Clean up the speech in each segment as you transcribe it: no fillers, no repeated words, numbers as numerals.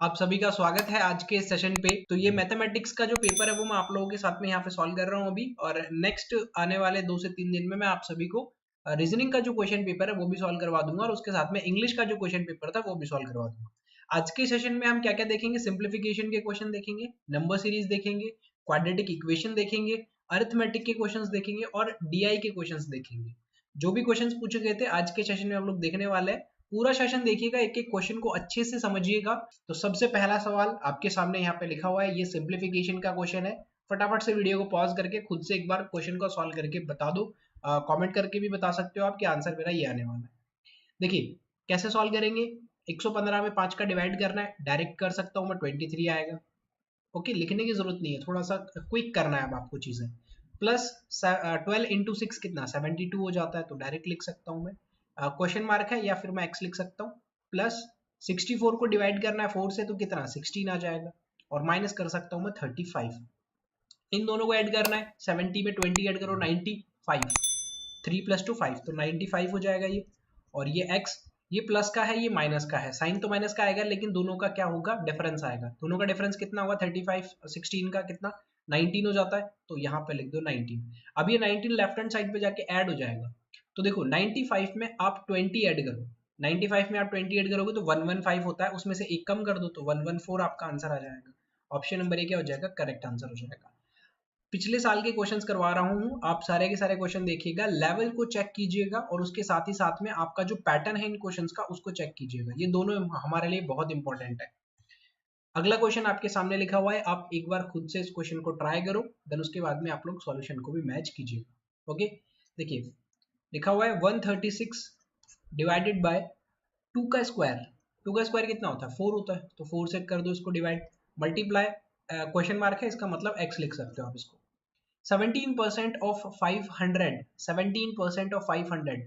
आप सभी का स्वागत है आज के सेशन पे। तो ये मैथमेटिक्स का जो पेपर है वो मैं आप लोगों के साथ में यहाँ पे सॉल्व कर रहा हूँ अभी, और नेक्स्ट आने वाले 2 से 3 दिन में मैं आप सभी को रीजनिंग का जो क्वेश्चन पेपर है वो भी सॉल्व करवा दूंगा, और उसके साथ में इंग्लिश का जो क्वेश्चन पेपर था वो भी सॉल्व करवा दूंगा। आज के सेशन में हम क्या क्या देखेंगे? सिंप्लीफिकेशन के क्वेश्चन देखेंगे, नंबर सीरीज देखेंगे, क्वाड्रेटिक इक्वेशन देखेंगे, अरिथमेटिक के क्वेश्चन देखेंगे और डीआई के क्वेश्चन देखेंगे। जो भी क्वेश्चन पूछे गए थे आज के सेशन में हम लोग देखने वाले हैं। पूरा सेशन देखिएगा, एक एक क्वेश्चन को अच्छे से समझिएगा। तो सबसे पहला सवाल आपके सामने यहाँ पे लिखा हुआ है, ये सिंप्लीफिकेशन का क्वेश्चन है। फटाफट से वीडियो को पॉज करके खुद से एक बार क्वेश्चन को सॉल्व करके बता दो। कमेंट करके भी बता सकते हो आप कि आंसर मेरा ये आने वाला है। देखिए कैसे सॉल्व करेंगे। 115 में 5 का डिवाइड करना है, डायरेक्ट कर सकता हूँ मैं, 23 आएगा। ओके, लिखने की जरूरत नहीं है, थोड़ा सा क्विक करना है अब आपको चीजें। प्लस 12 इंटू 6 कितना 72 हो जाता है, तो डायरेक्ट लिख सकता हूँ मैं। क्वेश्चन मार्क है या फिर मैं एक्स लिख सकता हूँ। प्लस 64 को डिवाइड करना है 4 से, तो कितना 16 आ जाएगा, और माइनस कर सकता हूँ मैं 35। इन दोनों को ऐड करना है, 70 में 20 ऐड करो 95, 3 + 2 5, तो 95 हो जाएगा ये। और ये x, ये प्लस का है ये माइनस का है, साइन तो माइनस का आएगा लेकिन दोनों का क्या होगा, डिफरेंस आएगा। दोनों का डिफरेंस कितना होगा, 35 और 16 का कितना 19 हो जाता है, तो यहाँ पे लिख दो 19। अब ये 19 लेफ्ट हैंड साइड पे जाके ऐड हो जाएगा। तो देखो 95 में आप 20 ऐड करो, 95 में आप 20 ऐड करोगे तो 115 होता है, उसमें से एक कम कर दो तो 114 आपका आंसर आ जाएगा। ऑप्शन नंबर ए क्या हो जाएगा, करेक्ट आंसर हो जाएगा। पिछले साल के क्वेश्चंस करवा रहा हूँ, आप सारे के सारे क्वेश्चन देखिएगा, लेवल को चेक कीजिएगा, और उसके साथ ही साथ में आपका जो पैटर्न है इन क्वेश्चंस का उसको चेक कीजिएगा। ये दोनों हमारे लिए बहुत इंपॉर्टेंट है। अगला क्वेश्चन आपके सामने लिखा हुआ है, आप एक बार खुद से इस क्वेश्चन को ट्राई करो, देन उसके बाद में आप लोग सॉल्यूशन को भी मैच कीजिएगा। ओके, देखिए लिखा हुआ है 136 डिवाइडेड बाय 2 का स्क्वायर। 2 का स्क्वायर कितना होता है, 4 होता है, तो 4 से कर दो इसको डिवाइड, मल्टीप्लाई, क्वेश्चन मार्क है इसका मतलब x लिख सकते हो आप इसको। 17% ऑफ 500, 17% ऑफ 500,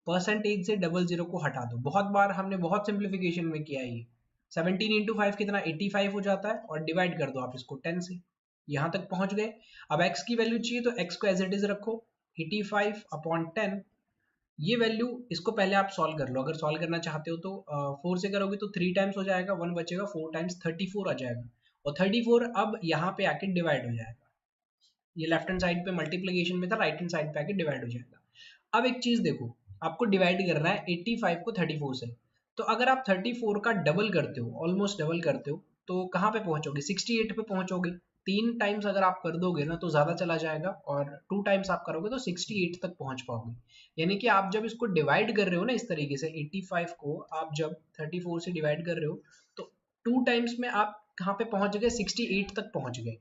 परसेंटेज से डबल जीरो को हटा दो। बहुत बार हमने बहुत सिंप्लीफिकेशन में किया है ये। 17 इंटू 5 कितना 85 हो जाता है, और डिवाइड कर दो आप इसको 10 से, यहां तक पहुंच गए। अब x की वैल्यू चाहिए तो x को एज इट इज रखो, 85 अपॉन 10। ये वैल्यू इसको पहले आप सॉल्व कर लो, अगर सॉल्व करना चाहते हो तो 4 से करोगे तो 3 टाइम्स हो जाएगा, 1 बचेगा, 4 टाइम्स 34 आ जाएगा, और 34 अब यहाँ पे आके डिवाइड हो जाएगा। ये लेफ्ट हैंड साइड पे मल्टीप्लिकेशन में था, राइट हैंड साइड पे आके डिवाइड हो जाएगा। अब एक चीज देखो, आपको डिवाइड करना है 85 को 34 से, तो अगर आप 34 का डबल करते हो, ऑलमोस्ट डबल करते हो, तो कहाँ पे पहुंचोगे, 68 पे पहुंचोगे। 3 टाइम्स अगर आप कर दोगे ना तो ज्यादा चला जाएगा, और 2 टाइम्स आप करोगे तो 68 तक पहुंच पाओगे। यानी कि आप जब इसको डिवाइड कर रहे हो ना इस तरीके से, 85 को आप जब 34 से डिवाइड कर रहे हो, तो 2 टाइम्स में आप कहाँ पे पहुंच गए, 68 तक पहुंच गए।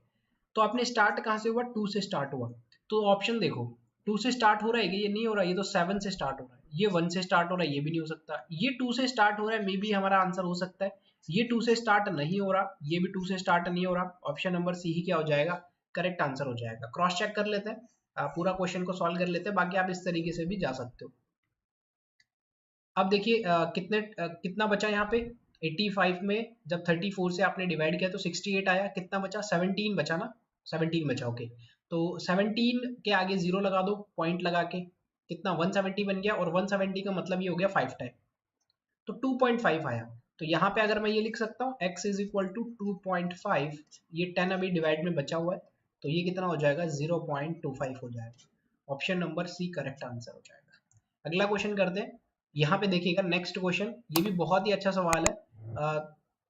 तो आपने स्टार्ट कहाँ से हुआ, 2 से स्टार्ट हुआ। तो ऑप्शन देखो, 2 से स्टार्ट हो रहा है, ये नहीं हो रहा, ये तो 7 से स्टार्ट हो रहा है, ये 1 से स्टार्ट हो रहा है, ये भी नहीं हो सकता। ये 2 से स्टार्ट हो रहा है, मे बी हमारा आंसर हो सकता है। ये 2 से स्टार्ट नहीं हो रहा, ये भी 2 से स्टार्ट नहीं हो रहा, ऑप्शन नंबर सी ही क्या हो जाएगा, करेक्ट आंसर हो जाएगा। क्रॉस चेक कर लेते हैं, पूरा क्वेश्चन को सॉल्व कर लेते हैं, बाकी आप इस तरीके से भी जा सकते हो। अब देखिए कितना बचा यहाँ पे, 85 में जब 34 से आपने डिवाइड किया तो 68 आया, कितना बचा 17 बचा ना, 17 बचा। ओके, तो 17 के आगे जीरो लगा दो, पॉइंट लगा के, कितना 170 बन गया, और 170 का मतलब ये हो गया 5 टाइम, तो 2.5 आया। तो यहाँ पे अगर मैं ये लिख सकता हूँ x इज इक्वल टू 2.5, ये 10 अभी डिवाइड में बचा हुआ है, तो ये कितना हो जाएगा 0.25 हो जाएगा। Option number C correct answer हो जाएगा। अगला क्वेश्चन करते हैं, यहाँ पे देखिएगा नेक्स्ट क्वेश्चन, ये भी बहुत ही अच्छा सवाल है।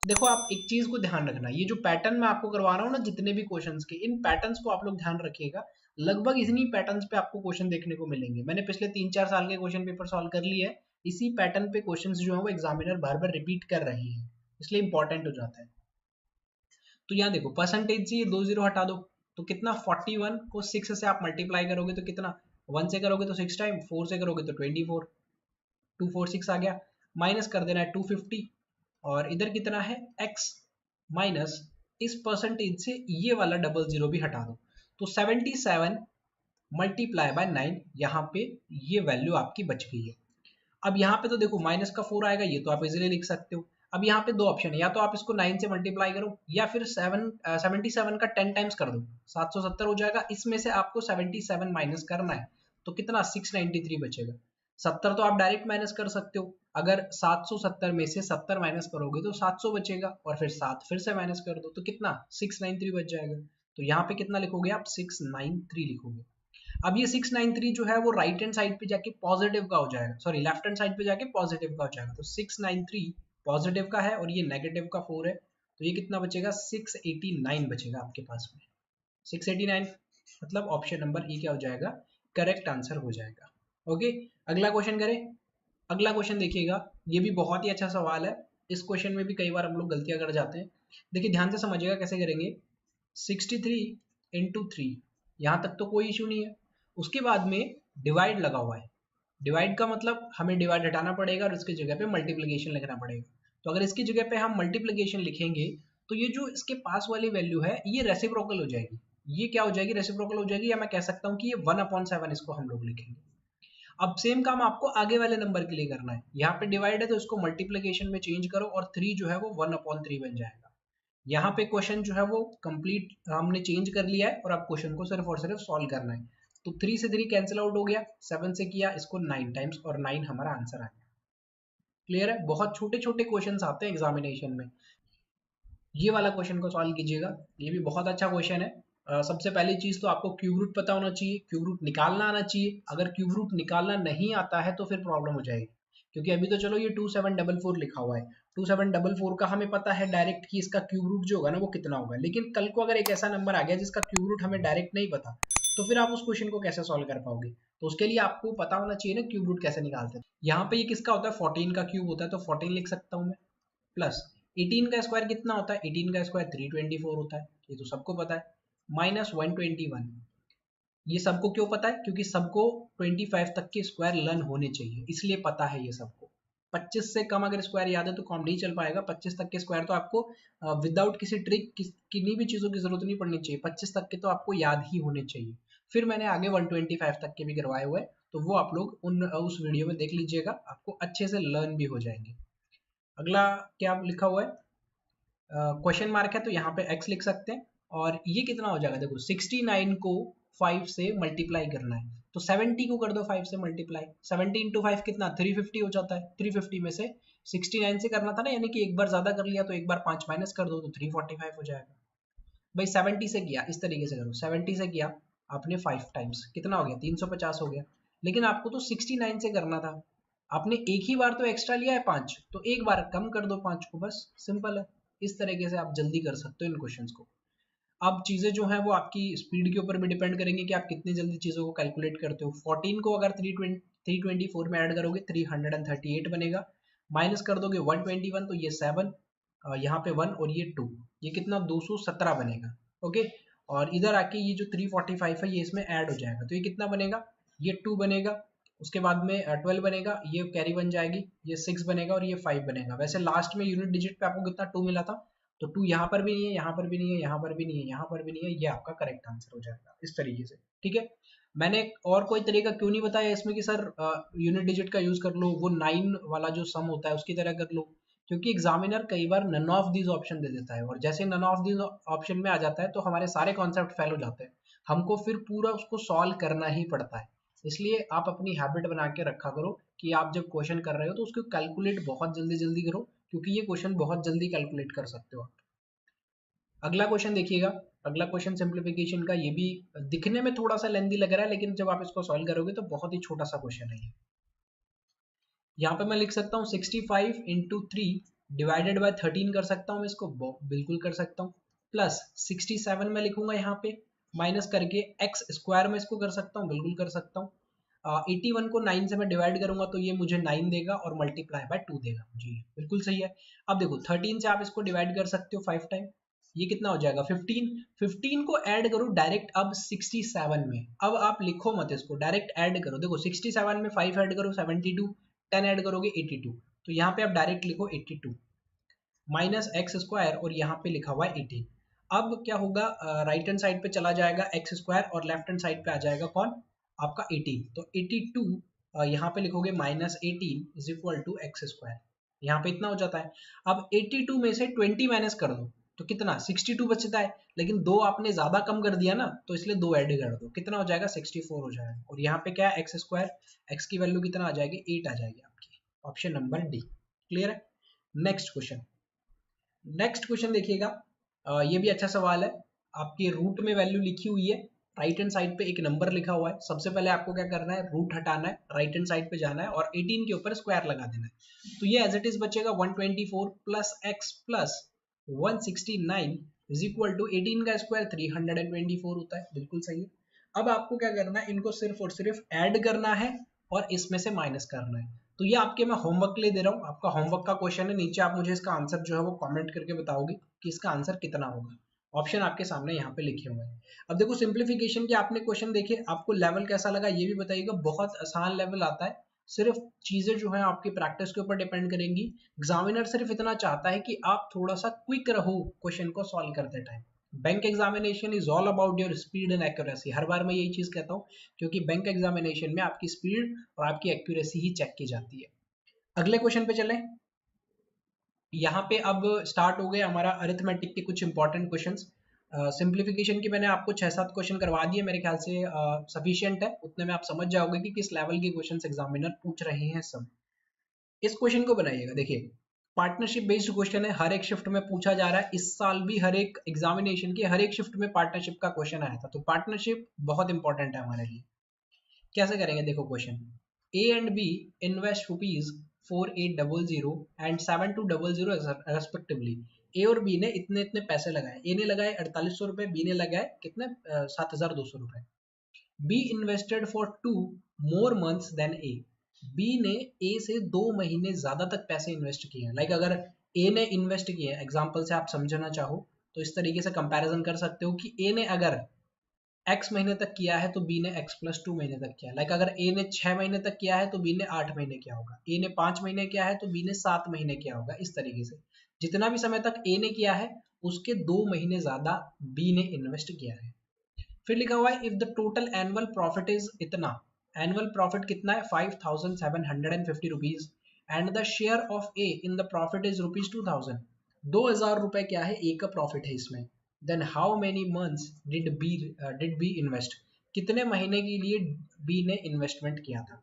देखो आप एक चीज को ध्यान रखना, ये जो पैटर्न मैं आपको करवा रहा हूँ ना, जितने भी क्वेश्चंस के, इन पैटर्न्स को आप लोग ध्यान रखिएगा। लगभग इन्हीं पैटर्न्स पे आपको क्वेश्चन देखने को मिलेंगे। मैंने पिछले 3-4 साल के क्वेश्चन पेपर सॉल्व कर लिए है, इसी पैटर्न पे क्वेश्चंस जो है वो एग्जामिनर बार बार रिपीट कर रहे हैं, इसलिए इंपॉर्टेंट हो जाता है। तो यहाँ देखो परसेंटेज से ये 2 जीरो हटा दो, तो कितना 41 को 6 से आप मल्टीप्लाई करोगे तो कितना, 1 से करोगे तो 6 टाइम, 4 से करोगे तो 24, 246 आ गया, माइनस कर देना है 250, और इधर कितना है x, माइनस इस परसेंटेज से ये वाला डबल जीरो भी हटा दो, तो 77 मल्टीप्लाई बाय 9, यहाँ पे ये वैल्यू आपकी बच गई है। अब यहाँ पे तो देखो माइनस का 4 आएगा, ये तो आप इजीली लिख सकते हो। अब यहाँ पे दो ऑप्शन है, या तो आप इसको 9 से मल्टीप्लाई करो, या फिर 77 का 10 टाइम्स कर दो, 770 हो जाएगा। इसमें से आपको 77 माइनस करना है, तो कितना 693 बचेगा। 70 तो आप डायरेक्ट माइनस कर सकते हो, अगर 770 में से 70 माइनस करोगे तो 700 बचेगा, और फिर 7 फिर से माइनस कर दो तो कितना 693 बच जाएगा। तो यहाँ पे कितना लिखोगे आप 693 लिखोगे। अब ये 693 जो है वो राइट हैंड साइड पे जाके पॉजिटिव का हो जाएगा, सॉरी लेफ्ट हैंड साइड पे जाके पॉजिटिव का हो जाएगा। तो 693 पॉजिटिव का है और ये नेगेटिव का 4 है, तो ये कितना बचेगा 689 बचेगा आपके पास में। 689 मतलब ऑप्शन नंबर ए क्या हो जाएगा, करेक्ट आंसर हो जाएगा। ओके, अगला क्वेश्चन करें। अगला क्वेश्चन देखिएगा, ये भी बहुत ही अच्छा सवाल है। इस क्वेश्चन में भी कई बार हम लोग गलतियां कर जाते हैं। देखिए ध्यान से समझिएगा कैसे करेंगे। 63 इंटू 3, यहाँ तक तो कोई इशू नहीं है। उसके बाद में डिवाइड लगा हुआ है। डिवाइड का मतलब हमें डिवाइड हटाना पड़ेगा और इसकी जगह पे मल्टीप्लिकेशन लिखना पड़ेगा। तो अगर इसकी जगह पे हम मल्टीप्लिकेशन लिखेंगे तो ये जो इसके पास वाली वैल्यू है ये रेसिप्रोकल हो जाएगी। ये क्या हो जाएगी, रेसिप्रोकल हो जाएगी, या मैं कह सकता हूँ कि ये 1/7 इसको हम लोग लिखेंगे। अब सेम काम आपको आगे वाले नंबर के लिए करना है। यहाँ पे डिवाइड है तो इसको मल्टीप्लिकेशन में चेंज करो और 3 जो है वो 1/3 बन जाएगा। यहाँ पे क्वेश्चन जो है वो कंप्लीट हमने चेंज कर लिया है और अब क्वेश्चन को सिर्फ और सिर्फ सॉल्व करना है। तो 3 से 3 कैंसिल आउट हो गया, 7 से किया इसको 9 टाइम्स और 9 हमारा आंसर आ गया। क्लियर है, बहुत छोटे छोटे क्वेश्चन आते हैं एग्जामिनेशन में। ये वाला क्वेश्चन को सॉल्व कीजिएगा, ये भी बहुत अच्छा क्वेश्चन है। सबसे पहली चीज तो आपको क्यूब रूट पता होना चाहिए, क्यूब रूट निकालना आना चाहिए। अगर क्यूब रूट निकालना नहीं आता है तो फिर प्रॉब्लम हो जाएगी, क्योंकि अभी तो चलो ये 2744 लिखा हुआ है। 2744 का हमें पता है डायरेक्ट कि इसका क्यूब रूट जो होगा ना वो कितना होगा, लेकिन कल को अगर एक ऐसा नंबर आ गया जिसका क्यूब रूट हमें डायरेक्ट नहीं पता, तो फिर आप उस क्वेश्चन को कैसे सॉल्व कर पाओगे। तो उसके लिए आपको पता होना चाहिए ना क्यूब रूट कैसे निकालते हैं। यहाँ पे ये किसका होता है, 14 का क्यूब होता है, तो 14 लिख सकता हूँ मैं, प्लस 18 का स्क्वायर कितना होता है, 18 का स्क्वायर 324 होता है, ये तो सबको पता है, माइनस 121। ये सबको क्यों पता है, क्योंकि सबको 25 तक के स्क्वायर लर्न होने चाहिए, इसलिए पता है ये सबको। 25 से कम अगर स्क्वायर याद है तो काम नहीं चल पाएगा। 25 तक के स्क्वायर तो आपको विदाउट किसी ट्रिक किन्हीं भी चीजों की जरूरत नहीं पड़नी चाहिए, 25 तक के तो आपको याद ही होने चाहिए। फिर मैंने आगे 125 तक के भी करवाए हुए, तो वो आप लोग उस वीडियो में देख लीजिएगा, आपको अच्छे से लर्न भी हो जाएंगे। अगला क्या लिखा हुआ है, क्वेश्चन मार्क है तो यहाँ पे x लिख सकते हैं। और ये कितना हो जाएगा, देखो 69 को 5 से मल्टीप्लाई करना है, तो 70 को कर दो 5 से मल्टीप्लाई। 70 इंटू 5 कितना 350 हो जाता है। 350 में से 69 से करना था ना, यानी कि एक बार ज्यादा कर लिया तो एक बार 5 माइनस कर दो तो 345 हो जाएगा। भाई 70 से किया, इस तरीके से करो, 70 से किया आपने 5 टाइम्स, कितना हो गया 350 हो गया। लेकिन आपको तो 69 से करना था, आपने एक ही बार तो एक्स्ट्रा लिया है 5, तो एक बार कम कर दो 5 को, बस सिंपल है। इस तरीके से आप जल्दी कर सकते हो इन क्वेश्चंस को। अब चीजें जो है वो आपकी स्पीड के ऊपर भी डिपेंड करेंगे कि आप कितनी जल्दी चीजों को कैलकुलेट करते हो। 14 को अगर 324 में ऐड करोगे 338 बनेगा, माइनस कर दोगे 121 तो ये 7, यहाँ पे 1 और ये 2, ये कितना 217 बनेगा। ओके, और इधर आके ये जो 345 है ये इसमें ऐड हो जाएगा, तो ये कितना बनेगा, ये 2 बनेगा, उसके बाद में 12 बनेगा, ये कैरी बन जाएगी, ये 6 बनेगा और ये 5 बनेगा। वैसे लास्ट में यूनिट डिजिट पे आपको कितना 2 मिला था, तो 2 यहाँ पर भी नहीं है, यहाँ पर भी नहीं है, यहाँ पर भी नहीं है, यहाँ पर भी नहीं है, ये आपका करेक्ट आंसर हो जाएगा इस तरीके से। ठीक है, मैंने और कोई तरीका क्यों नहीं बताया इसमें कि सर यूनिट डिजिट का यूज कर लो, वो 9 वाला जो सम होता है उसकी तरह कर लो, क्योंकि एग्जामिनर कई बार नन ऑफ दीज ऑप्शन दे देता है, और जैसे नन ऑफ दीज ऑप्शन में आ जाता है तो हमारे सारे कॉन्सेप्ट फेल हो जाते हैं, हमको फिर पूरा उसको सॉल्व करना ही पड़ता है। इसलिए आप अपनी हैबिट बना के रखा करो कि आप जब क्वेश्चन कर रहे हो तो उसको कैलकुलेट बहुत जल्दी जल्दी करो, क्योंकि ये क्वेश्चन बहुत जल्दी कैलकुलेट कर सकते हो आप। अगला क्वेश्चन देखिएगा, अगला क्वेश्चन सिंप्लीफिकेशन का, ये भी दिखने में थोड़ा सा लेंदी लग रहा है, लेकिन जब आप इसको सॉल्व करोगे तो बहुत ही छोटा सा क्वेश्चन है ये। यहाँ पे मैं लिख सकता हूँ 65 इंटू 3 डिवाइडेड बाय 13 कर सकता हूँ इसको, बिल्कुल कर सकता हूँ, प्लस 67 में लिखूंगा यहाँ पे, माइनस करके एक्स स्क्वायर में इसको कर सकता हूँ, बिल्कुल कर सकता हूँ। 81 को 9 से मैं डिवाइड करूंगा तो ये मुझे 9 देगा और मल्टीप्लाई बाय 2 देगा मुझे, ये बिल्कुल सही है। अब देखो 13 से आप इसको डिवाइड कर सकते हो 5 टाइम, ये कितना हो जाएगा 15। 15 को ऐड करो डायरेक्ट अब 67 में, अब आप लिखो मत इसको, डायरेक्ट ऐड करो। देखो 67 में 5 ऐड करो 72, 10 ऐड करोगे 82, तो यहाँ पे आप डायरेक्ट लिखो 82 माइनस एक्स स्क्वायर और यहाँ पे लिखा हुआ है 18। अब क्या होगा, राइट हैंड साइड पे चला जाएगा एक्स स्क्वायर और लेफ्ट हैंड साइड पे आ जाएगा कौन, आपका 18, तो 82 यहाँ पे लिखोगे minus 18 is equal to x square, यहाँ पे इतना हो जाता है। अब 82 में से 20 माइनस कर दो तो कितना 62 बचता है, लेकिन दो आपने ज्यादा कम कर दिया ना, तो इसलिए दो ऐड कर दो, कितना हो जाएगा 64 हो जाएगा। और यहाँ पे क्या है एक्स स्क्वायर, एक्स की वैल्यू कितना आ जाएगी 8 आ जाएगी आपकी। Option number D. क्लियर है? नेक्स्ट क्वेश्चन देखिएगा। ये भी अच्छा सवाल है। आपके रूट में वैल्यू लिखी हुई है, राइट हैंड साइड पे एक नंबर लिखा हुआ है। सबसे पहले आपको क्या करना है, रूट हटाना है, राइट हैंड साइड पे जाना है और 18 के ऊपर स्क्वायर लगा देना है। तो ये एज इट इज बचेगा 124 plus x plus 169 is equal to 18 का स्क्वायर 324 होता है। बिल्कुल सही है। अब आपको क्या करना है, इनको सिर्फ और सिर्फ ऐड करना है और इसमें से माइनस करना है। तो ये आपके मैं होमवर्क के लिए दे रहा हूँ, आपका होमवर्क का क्वेश्चन है। नीचे आप मुझे इसका आंसर जो है वो कमेंट करके बताओगे कि इसका आंसर कितना होगा। ऑप्शन आपके सामने यहाँ पे लिखे हुए हैं। अब देखो सिंप्लीफिकेशन के आपने क्वेश्चन देखे, आपको लेवल कैसा लगा ये भी बताइएगा। बहुत आसान लेवल आता है, सिर्फ चीजें जो है आपकी प्रैक्टिस के ऊपर डिपेंड करेंगी। एग्जामिनर सिर्फ इतना चाहता है कि आप थोड़ा सा क्विक रहो क्वेश्चन को सॉल्व करते time. Bank examination is all about your speed and accuracy. हर बार मैं यही चीज कहता हूँ, क्योंकि बैंक एग्जामिनेशन में आपकी स्पीड और आपकी एक्यूरेसी ही चेक की जाती है। अगले क्वेश्चन पे चलें। यहाँ पे अब स्टार्ट हो गए हमारा अरिथमेटिक के कुछ इंपॉर्टेंट क्वेश्चंस। सिंप्लीफिकेशन की मैंने आपको 6-7 क्वेश्चन करवा दिए, मेरे ख्याल से सफिशिएंट है। उतने में आप समझ जाओगे कि किस लेवल के क्वेश्चंस एग्जामिनर पूछ रहे हैं सब। इस क्वेश्चन को बनाइएगा। देखिए पार्टनरशिप बेस्ड क्वेश्चन है, हर एक शिफ्ट में पूछा जा रहा है। इस साल भी हर एक एग्जामिनेशन के हर एक शिफ्ट में पार्टनरशिप का क्वेश्चन आया था। तो पार्टनरशिप बहुत इंपॉर्टेंट है हमारे लिए। कैसे करेंगे देखो question. A and B invest rupees 4800 and 7200 respectively. A और बी ने इतने इतने पैसे लगाए। ए ने लगाए 4800 रुपए, बी ने लगाए कितने 7200 रुपए। B invested for 2 more months then A. B ने ए से 2 महीने ज्यादा तक पैसे इन्वेस्ट किए हैं। लाइक अगर ए ने इन्वेस्ट किए हैं, एग्जाम्पल से आप समझना चाहो तो इस तरीके से कंपैरिजन कर सकते हो कि ए ने अगर x महीने तक किया है तो b ने x प्लस 2 महीने तक किया है। लाइक अगर a ने 6 महीने तक किया है तो b ने 8 महीने किया होगा। a ने 5 महीने किया है तो b ने 7 महीने किया होगा। इस तरीके से जितना भी समय तक a ने किया है उसके 2 महीने ज्यादा b ने इन्वेस्ट किया है। फिर लिखा हुआ है if the total annual profit is इतना। एनुअल प्रॉफिट कितना है 5750 rupees and the share of A in the profit is rupees 2000। 2000 रुपए क्या है ए का प्रॉफिट है इसमें। Then how many months did B invest. कितने महीने के लिए बी ने इन्वेस्टमेंट किया था।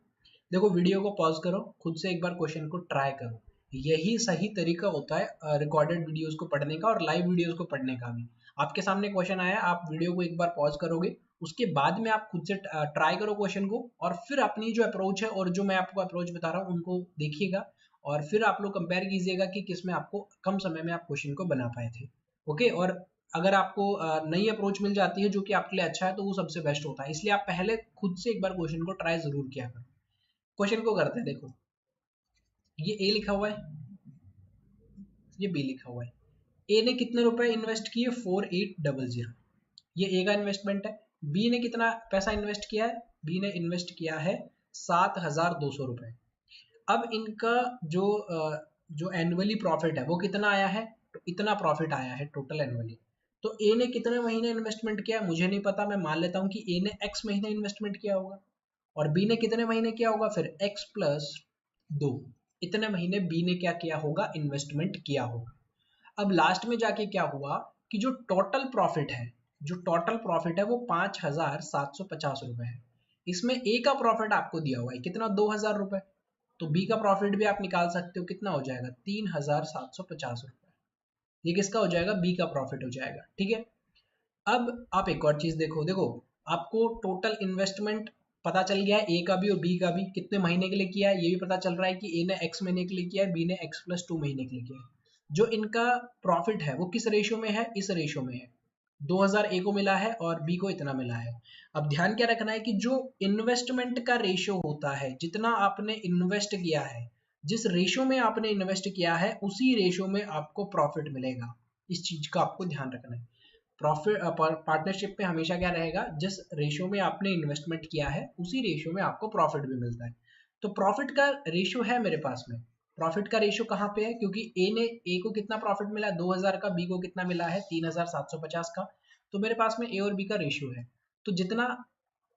देखो वीडियो को पॉज करो, खुद से एक बार क्वेश्चन को ट्राई करो। यही सही तरीका होता है रिकॉर्डेड वीडियोस को पढ़ने का और लाइव वीडियोस को पढ़ने का भी। आपके सामने क्वेश्चन आया, आप वीडियो को एक बार पॉज करोगे, उसके बाद में आप खुद से ट्राई करो क्वेश्चन को और फिर अपनी जो अप्रोच है और जो मैं आपको अप्रोच बता रहा हूँ उनको देखिएगा और फिर आप लोग कंपेयर कीजिएगा कि किसमें आपको कम समय में आप क्वेश्चन को बना पाए थे। ओके, और अगर आपको नई अप्रोच मिल जाती है जो कि आपके लिए अच्छा है तो वो सबसे बेस्ट होता है। इसलिए आप पहले खुद से एक बार क्वेश्चन को ट्राई जरूर किया करो। क्वेश्चन को करते हैं। देखो ये ए लिखा हुआ है, ये बी लिखा हुआ है। ए ने कितने रुपए इन्वेस्ट किए 4800, ये ए का इन्वेस्टमेंट है। बी ने कितना पैसा इन्वेस्ट किया है, बी ने इन्वेस्ट किया है 7200 रुपए। अब इनका जो एनुअली प्रॉफिट है वो कितना आया है, तो इतना प्रॉफिट आया है टोटल एनुअली। तो ए ने कितने महीने इन्वेस्टमेंट किया है मुझे नहीं पता, मैं मान लेता हूँ कि ए ने एक्स महीने इन्वेस्टमेंट किया होगा और बी ने कितने महीने किया होगा, फिर एक्स प्लस 2, इतने महीने बी ने क्या किया होगा, इन्वेस्टमेंट किया होगा। अब लास्ट में जाके क्या हुआ कि जो टोटल प्रॉफिट है, जो टोटल प्रॉफिट है वो 5750 रुपए है। इसमें ए का प्रॉफिट आपको दिया हुआ है कितना, 2000 रुपए। तो बी का प्रॉफिट भी आप निकाल सकते हो, कितना हो जाएगा 3750 रुपए। ये किसका हो जाएगा, बी का प्रॉफिट हो जाएगा। ठीक है, अब आप एक और चीज देखो। देखो आपको टोटल इन्वेस्टमेंट पता चल गया है, ए का भी और बी का भी कितने महीने के लिए किया है। ये भी पता चल रहा है कि ए ने एक्स महीने के लिए किया है, बी ने एक्स प्लस 2 महीने के लिए किया है। जो इनका प्रॉफिट है वो किस रेशियो में है, इस रेशियो में है। 2000 ए को मिला है और बी को इतना मिला है। अब ध्यान क्या रखना है कि जो इन्वेस्टमेंट का रेशियो होता है, जितना आपने इन्वेस्ट किया है, जिस रेशियो में आपने इन्वेस्ट किया है उसी रेशियो में आपको प्रॉफिट मिलेगा। इस चीज का आपको ध्यान रखना है। प्रॉफिट पार्टनरशिप में हमेशा क्या रहेगा, जिस रेशियो में आपने इन्वेस्टमेंट किया है उसी रेशियो में आपको प्रॉफिट भी मिलता है। तो प्रॉफिट का रेशियो है मेरे पास में। प्रॉफिट का रेशियो कहाँ पे है, क्योंकि ए को कितना प्रॉफिट मिला है 2000 का, बी को कितना मिला है 3750 का। तो मेरे पास में ए और बी का रेशियो है। तो जितना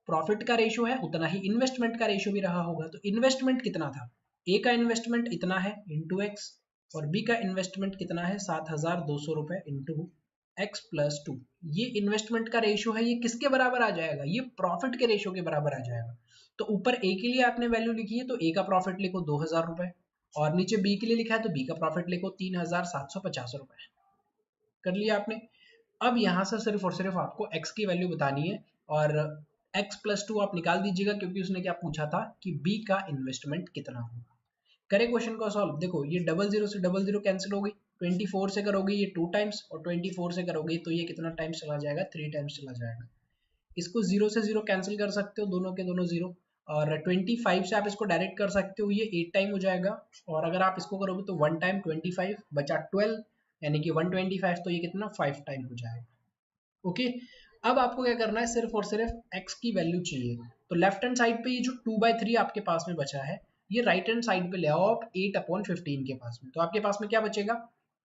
प्रॉफिट का रेशियो है उतना ही इन्वेस्टमेंट का रेशियो भी रहा होगा। तो इन्वेस्टमेंट कितना था, ए का इन्वेस्टमेंट इतना है इंटू एक्स और बी का इन्वेस्टमेंट कितना है 7200 रुपए इंटू एक्स प्लस 2। ये इन्वेस्टमेंट का रेशियो है, ये किसके बराबर आ जाएगा, ये प्रॉफिट के रेशियो के बराबर आ जाएगा। तो ऊपर ए के लिए आपने वैल्यू लिखी है तो ए का प्रॉफिट लिखो 2000 रुपए और नीचे बी के लिए लिखा है तो बी का प्रॉफिट लिखो 3750 रुपए। कर लिया आपने। अब यहाँ से सिर्फ और सिर्फ आपको x की वैल्यू बतानी है और x+2 आप निकाल दीजिएगा, क्योंकि उसने क्या पूछा था कि b का इन्वेस्टमेंट कितना होगा। करे क्वेश्चन को सॉल्व। देखो ये 00 से 00 कैंसिल हो गई, 24 से करोगे ये 2 टाइम्स और 24 से करोगे तो ये कितना टाइम्स चला जाएगा, 3 टाइम्स चला जाएगा। इसको 0 से 0 कैंसिल कर सकते हो, दोनों के दोनों 0। और 25 से आप इसको डायरेक्ट कर सकते हो, ये 8 टाइम हो जाएगा। और अगर आप इसको करोगे तो 1 टाइम 25 बचा 12, यानी कि 125, तो ये कितना 5 टाइम हो जाएगा। ओके, अब आपको क्या करना है, सिर्फ और सिर्फ x की वैल्यू चाहिए। तो लेफ्ट हैंड साइड पे ये जो 2/3 आपके पास में बचा है, ये राइट हैंड साइड पे ले आओ आप 8/15 के पास में। तो आपके पास में क्या बचेगा,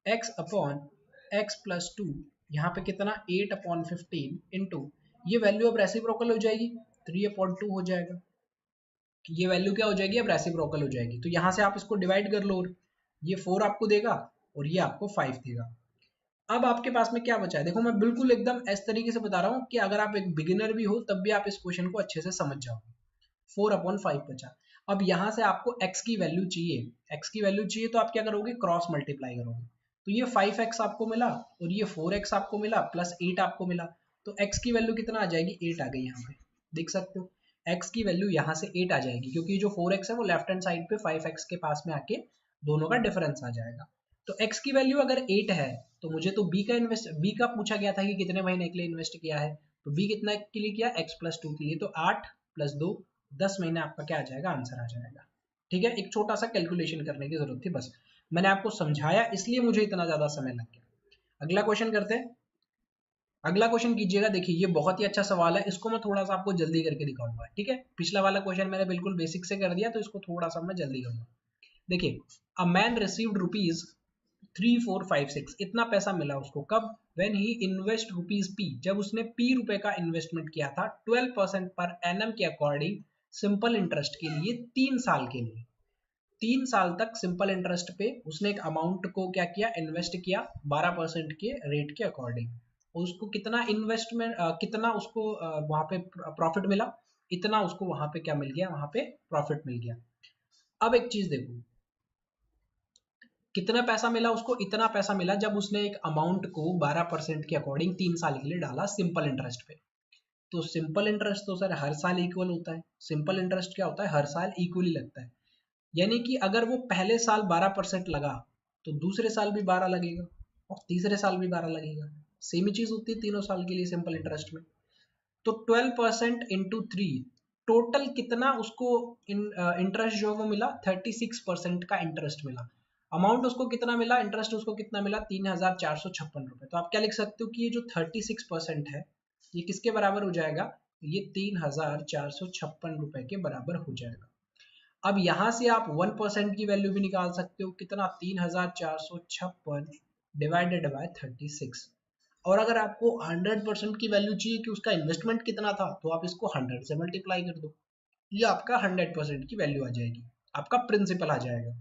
x/x+2, यहाँ पे कितना 8/15 इंटू, ये वैल्यू अब रेसिप्रोकल हो जाएगी, 3/2 हो जाएगा। ये वैल्यू क्या हो जाएगी, अब रेसिप्रोकल हो जाएगी। तो यहाँ से आप इसको डिवाइड कर लो, ये 4 आपको देगा और ये आपको 5 देगा। अब आपके पास में क्या बचा है, देखो मैं बिल्कुल एकदम इस तरीके से बता रहा हूँ कि अगर आप एक बिगिनर भी हो तब भी आप इस क्वेश्चन को अच्छे से समझ जाओगे। 4/5 बचा। अब यहाँ से आपको x की वैल्यू चाहिए, x की वैल्यू चाहिए तो आप क्या करोगे, क्रॉस मल्टीप्लाई करोगे। तो ये 5x आपको मिला और ये 4x आपको मिला प्लस 8 आपको मिला। तो x की वैल्यू कितना आ जाएगी, 8 आ गई। यहाँ पे देख सकते हो x की वैल्यू यहाँ से 8 आ जाएगी, क्योंकि जो 4x है वो लेफ्ट हैंड साइड पे 5x के पास में आके दोनों का डिफरेंस आ जाएगा। तो x की वैल्यू अगर 8 है तो मुझे तो b का पूछा गया था कि कितने महीने के लिए इन्वेस्ट किया है, तो b कितना के लिए किया, x+2 के लिए। तो 8 + 2 10 महीने आपका क्या आ जाएगा, आंसर आ जाएगा। ठीक है, एक छोटा सा कैलकुलेशन करने की जरूरत थी, बस मैंने आपको समझाया इसलिए मुझे इतना ज्यादा समय लग गया। अगला क्वेश्चन करते हैं। अगला क्वेश्चन कीजिएगा, देखिए ये बहुत ही अच्छा सवाल है, इसको मैं थोड़ा सा आपको जल्दी करके दिखाऊंगा। ठीक है, पिछला वाला क्वेश्चन मैंने बिल्कुल बेसिक से कर दिया, तो इसको थोड़ा सा मैं जल्दी करूंगा। देखिए, अ मैन रिसीव्ड रुपीज 3456, इतना पैसा मिला उसको कब, when he invest rupees p, जब उसने p रुपए का इन्वेस्टमेंट किया था 12% पर एनम के अकॉर्डिंग सिंपल इंटरेस्ट के लिए 3 साल के लिए। 3 साल तक सिंपल इंटरेस्ट पे उसने एक अमाउंट को क्या किया, इन्वेस्ट किया 12% के रेट के अकॉर्डिंग। उसको कितना इन्वेस्टमेंट, कितना उसको वहां पे प्रॉफिट मिला, इतना उसको वहां पे क्या मिल गया, वहां पे प्रॉफिट मिल गया। अब एक चीज देखो, कितना पैसा मिला उसको, इतना पैसा मिला जब उसने एक अमाउंट को 12% के अकॉर्डिंग 3 साल के लिए डाला सिंपल इंटरेस्ट पे। तो सिंपल इंटरेस्ट तो सर हर साल इक्वल होता है, सिंपल इंटरेस्ट क्या होता है, हर साल इक्वली लगता है। यानी कि अगर वो पहले साल 12% लगा तो दूसरे साल भी 12 लगेगा और तीसरे साल भी 12 लगेगा। सेम ही चीज होती है तीनों साल के लिए सिंपल इंटरेस्ट में। तो 12% इंटू 3, टोटल कितना उसको इंटरेस्ट जो वो मिला, 36% का इंटरेस्ट मिला। अमाउंट उसको कितना मिला, इंटरेस्ट उसको कितना मिला, 3456 रुपए। तो आप क्या लिख सकते हो कि ये जो 36% है ये किसके बराबर हो जाएगा, ये 3456 रुपए के बराबर हो जाएगा। अब यहां से आप 1% की वैल्यू भी निकाल सकते हो, कितना 3456 डिवाइडेड बाय 36। और अगर आपको 100% की वैल्यू चाहिए कि उसका इन्वेस्टमेंट कितना था, तो आप इसको 100 से मल्टीप्लाई कर दो, ये आपका 100% की वैल्यू आ जाएगी, आपका प्रिंसिपल आ जाएगा।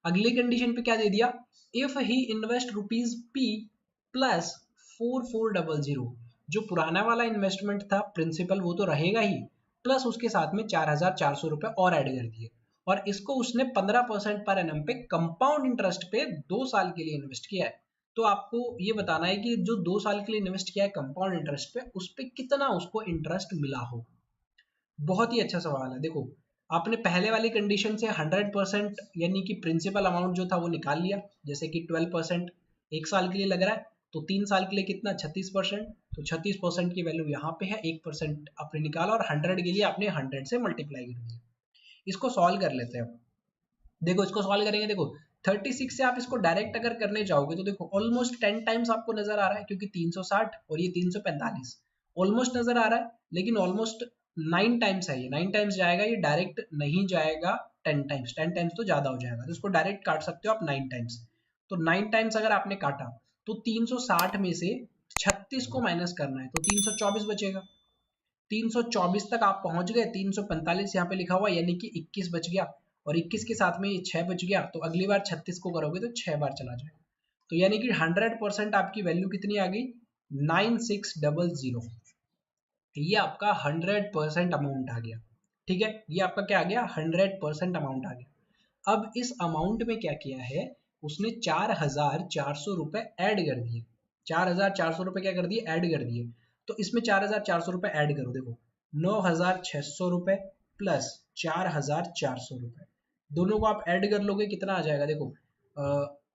अगली कंडीशन पे क्या दे दिया, if he invest rupees p plus 4400, जो पुराना वाला इन्वेस्टमेंट था प्रिंसिपल वो तो रहेगा ही, प्लस उसके साथ में 4400 रुपए और ऐड कर दिए, और इसको उसने 15% पर एनम पे कंपाउंड इंटरेस्ट पे 2 साल के लिए इन्वेस्ट किया है। तो आपको ये बताना है कि जो 2 साल के लिए इन्वेस्ट किया है कंपाउंड इंटरेस्ट पे, उस पे कितना उसको इंटरेस्ट मिला हो। बहुत ही अच्छा सवाल है। देखो, आपने पहले वाली कंडीशन से 100% यानी कि प्रिंसिपल अमाउंट जो था वो निकाल लिया, जैसे कि 12% एक साल के लिए लग रहा है, तो 3 साल के लिए कितना 36%, तो 36% की वैल्यू यहाँ पे है, 1% आपने निकाला और 100 के लिए आपने 100 से मल्टीप्लाई कर दिया। इसको सॉल्व कर लेते हैं अब। देखो इसको सॉल्व करेंगे, देखो 36 से आप इसको डायरेक्ट अगर करने जाओगे तो देखो ऑलमोस्ट 10 टाइम्स आपको नजर आ रहा है, क्योंकि 360 और ये 345 ऑलमोस्ट नजर आ रहा है, लेकिन ऑलमोस्ट 9 टाइम्स है, ये 9 टाइम्स जाएगा, ये डायरेक्ट नहीं जाएगा 10 टाइम्स, 10 टाइम्स तो ज्यादा हो जाएगा, तो इसको डायरेक्ट काट सकते हो आप 9 टाइम्स। तो 9 टाइम्स अगर आपने काटा तो 360 में से 36 को माइनस करना है तो 324 बचेगा। 324 तक आप पहुंच गए, 345 यहाँ पे लिखा हुआ यानी कि 21 बच गया, और 21 के साथ में ये 6 बच गया, तो अगली बार 36 को करोगे तो 6 बार चला जाएगा। तो यानी कि 100% आपकी वैल्यू कितनी आ गई, 9600। ये आपका 100% अमाउंट आ गया। ठीक है, ये आपका क्या आ गया, 100% अमाउंट आ गया। अब इस अमाउंट में क्या किया है, उसने 4,400 रुपए ऐड कर दिए। 4,400 रुपए क्या कर दिए, ऐड कर दिए। तो इसमें 4,400 रुपए ऐड करो, देखो 9,600 रुपए प्लस 4,400 रुपए, दोनों को आप ऐड कर लोगे कितना आ जाएगा, देखो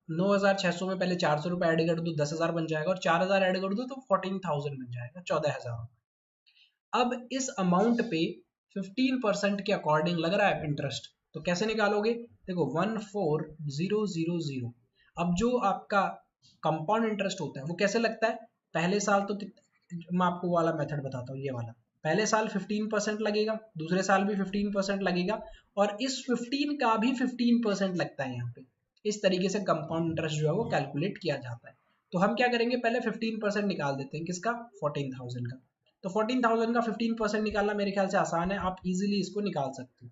9,600 में पहले 400 रुपए ऐड कर दो 10,000 बन जाएगा, और 4,000 ऐड कर दो तो 14,000 बन जाएगा, 14,000। अब इस अमाउंट पे 15% के अकॉर्डिंग लग रहा है इंटरेस्ट, तो कैसे निकालोगे, देखो 14,000। अब जो आपका कंपाउंड इंटरेस्ट होता है वो कैसे लगता है, पहले साल तो मैं आपको वाला मेथड बताता हूँ, ये वाला पहले साल 15% लगेगा, दूसरे साल भी 15% लगेगा, और इस 15 का भी 15% लगता है यहाँ पे। इस तरीके से कंपाउंड इंटरेस्ट जो है वो कैलकुलेट किया जाता है। तो हम क्या करेंगे, पहले 15% निकाल देते हैं, किसका, 14,000 का। तो 14,000 का 15% निकालना मेरे ख्याल से आसान है, आप इजीली इसको निकाल सकते हो।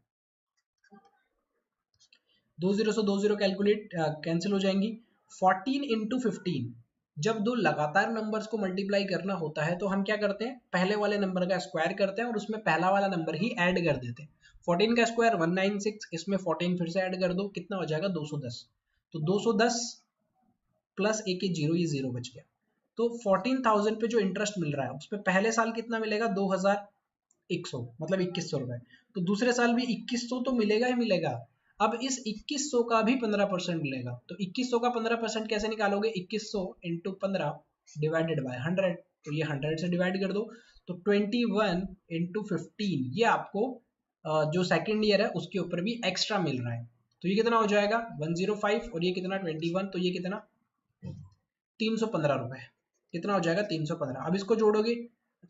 20 से 20 कैलकुलेट कैंसिल हो जाएंगी। 14 इंटू 15, जब दो लगातार नंबर्स को मल्टीप्लाई करना होता है तो हम क्या करते हैं, पहले वाले नंबर का स्क्वायर करते हैं और उसमें पहला वाला नंबर ही ऐड कर देते हैं। 14 का स्क्वायर 196, इसमें 14 फिर से ऐड कर दो, कितना हो जाएगा 210। तो 210 प्लस एक जीरो, ये जीरो बच गया। तो 14,000 पे जो इंटरेस्ट मिल रहा है उसमें पहले साल कितना मिलेगा, 2,100, मतलब 2,100 रुपए। तो दूसरे साल भी 2,100 तो मिलेगा ही मिलेगा। अब इस 2,100 का भी 15% मिलेगा, तो 2,100 का 15% कैसे निकालोगे, 2,100 इंटू 15 डिवाइडेड बाय 100, तो ये 100 से डिवाइड कर दो। तो 21 इंटू 15, ये आपको जो सेकेंड ईयर है उसके ऊपर भी एक्स्ट्रा मिल रहा है। तो ये कितना हो जाएगा 105, और ये कितना 21, तो ये कितना 315 रुपए, कितना हो जाएगा 315। अब इसको जोड़ोगे,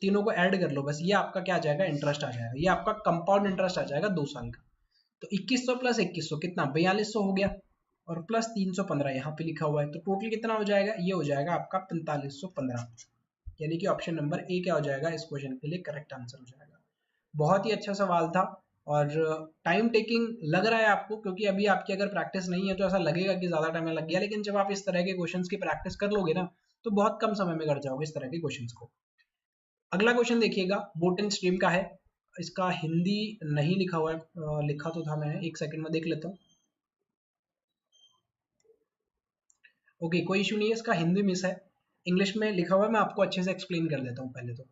तीनों को ऐड कर लो बस, ये आपका क्या आ जाएगा, इंटरेस्ट आ जाएगा, ये आपका कंपाउंड इंटरेस्ट आ जाएगा 2 साल का। तो 2,100 प्लस 2,100 कितना 4,200 हो गया, और प्लस 315 यहाँ पे लिखा हुआ है, तो टोटल कितना हो जाएगा, ये हो जाएगा आपका 4,515। यानी कि ऑप्शन नंबर ए क्या हो जाएगा, इस क्वेश्चन के लिए करेक्ट आंसर हो जाएगा। बहुत ही अच्छा सवाल था, और टाइम टेकिंग लग रहा है आपको, क्योंकि अभी आपकी अगर प्रैक्टिस नहीं है तो ऐसा लगेगा कि ज्यादा टाइम लग गया, लेकिन जब आप इस तरह के क्वेश्चंस की प्रैक्टिस कर लोगे ना तो बहुत कम समय में कर जाओगे इस तरह के क्वेश्चंस को। अगला क्वेश्चन देखिएगा, बोट एंड स्ट्रीम का है, इसका हिंदी नहीं लिखा हुआ है, लिखा तो था, मैं एक सेकंड में देख लेता हूँ। ओके, कोई इशू नहीं है, इसका हिंदी मिस है, इंग्लिश में लिखा हुआ है, मैं आपको अच्छे से एक्सप्लेन कर देता हूँ पहले तो।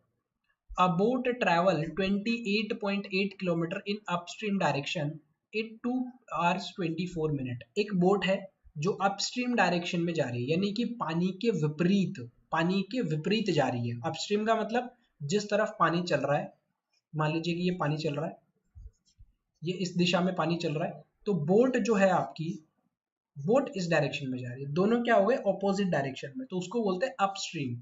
A boat travel 28.8 kilometre in upstream direction in 2 hours 24 minute. एक बोट है जो अपस्ट्रीम डायरेक्शन में जा रही है, यानी कि पानी के विपरीत जा रही है। अपस्ट्रीम का मतलब जिस तरफ पानी चल रहा है, मान लीजिए कि ये पानी चल रहा है, ये इस दिशा में पानी चल रहा है, तो बोट जो है आपकी, बोट इस डायरेक्शन में जा रही है, दोनों क्या हो गए ऑपोजिट डायरेक्शन में, तो उसको बोलते हैं अपस्ट्रीम।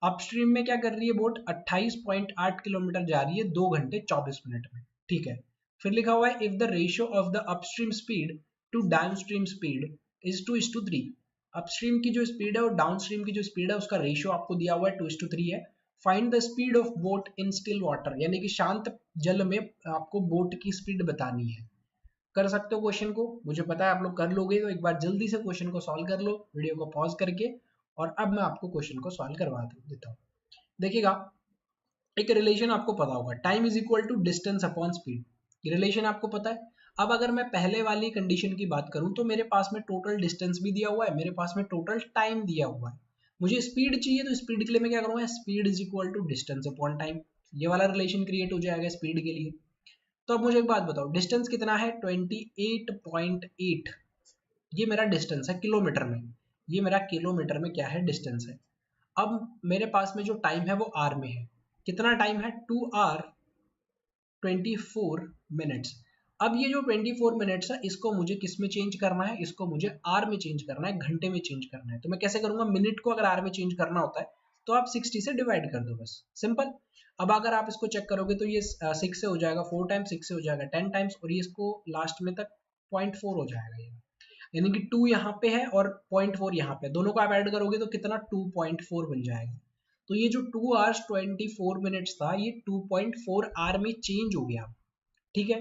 अपस्ट्रीम में क्या कर रही है बोट, 28.8 किलोमीटर जा रही है 2 घंटे 24 मिनट में, ठीक है। फिर लिखा हुआ है if the ratio of the upstream speed to downstream speed is 2:3। Upstream की जो स्पीड है और डाउनस्ट्रीम की जो स्पीड है उसका रेशियो आपको दिया हुआ है 2:3 है। Find the speed of boat in still water, यानी कि शांत जल में आपको बोट की स्पीड बतानी है। कर सकते हो क्वेश्चन को, मुझे पता है आप लोग कर लोगे, तो एक बार जल्दी से क्वेश्चन को सॉल्व कर लो वीडियो को पॉज करके, और अब मैं आपको क्वेश्चन को सॉल्व करवा देता हूँ। देखिएगा, एक रिलेशन आपको पता होगा, time is equal to distance upon speed, ये रिलेशन आपको पता है। अब अगर मैं पहले वाली कंडीशन की बात करूं तो मेरे पास में टोटल डिस्टेंस भी दिया हुआ है, मेरे पास में टोटल टाइम दिया हुआ है, मुझे स्पीड चाहिए, तो स्पीड के लिए मैं क्या करूंगा, speed is equal to distance upon time, ये वाला रिलेशन क्रिएट हो जाएगा स्पीड के लिए। तो अब मुझे एक बात बताओ, डिस्टेंस कितना है 28.8, ये मेरा डिस्टेंस है किलोमीटर में, ये मेरा किलोमीटर में क्या है डिस्टेंस है। अब मेरे पास में जो टाइम है वो आर में है, कितना टाइम है 2 आवर 24 मिनट्स। अब ये जो 24 मिनट्स है इसको मुझे किस में चेंज करना है, इसको मुझे आर में चेंज करना है, घंटे में चेंज करना है। तो मैं कैसे करूंगा, मिनट को अगर आर में चेंज करना होता है तो आप 60 से डिवाइड कर दो, बस सिंपल। अब अगर आप इसको चेक करोगे तो ये 6 से हो जाएगा, 4 टाइम्स 6 से हो जाएगा 10 टाइम्स, और ये इसको लास्ट में तक 0.4 हो जाएगा ये, यानी कि 2 यहाँ पे है और 0.4 यहाँ पे, दोनों को आप ऐड करोगे तो कितना 2.4 बन जाएगा। तो ये जो 2 आवर्स 24 मिनट्स था ये 2.4 आवर में चेंज हो गया, ठीक है।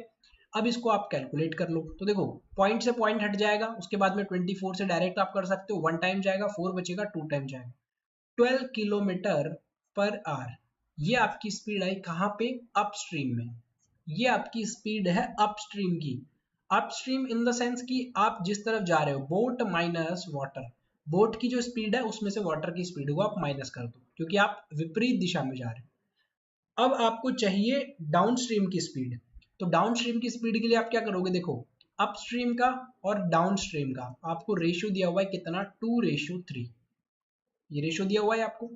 अब इसको आप कैलकुलेट कर लो, तो देखो पॉइंट से पॉइंट हट जाएगा, उसके बाद में 24 से डायरेक्ट आप कर सकते हो, 1 टाइम जाएगा, 4 बचेगा, 2 टाइम जाएगा, 12 किलोमीटर पर आवर। ये आपकी स्पीड आई कहाँ पे, अपस्ट्रीम में, ये आपकी स्पीड है अपस्ट्रीम की। अपस्ट्रीम इन द सेंस कि आप जिस तरफ जा रहे हो, बोट माइनस वाटर, बोट की जो स्पीड है उसमें से वाटर की स्पीड को आप माइनस कर दो क्योंकि आप विपरीत दिशा में जा रहे हो। अब आपको चाहिए डाउनस्ट्रीम की स्पीड। तो डाउनस्ट्रीम की स्पीड के लिए आप क्या करोगे, देखो अपस्ट्रीम का और डाउनस्ट्रीम का आपको रेशियो दिया हुआ है कितना, 2:3, ये रेशियो दिया हुआ है आपको।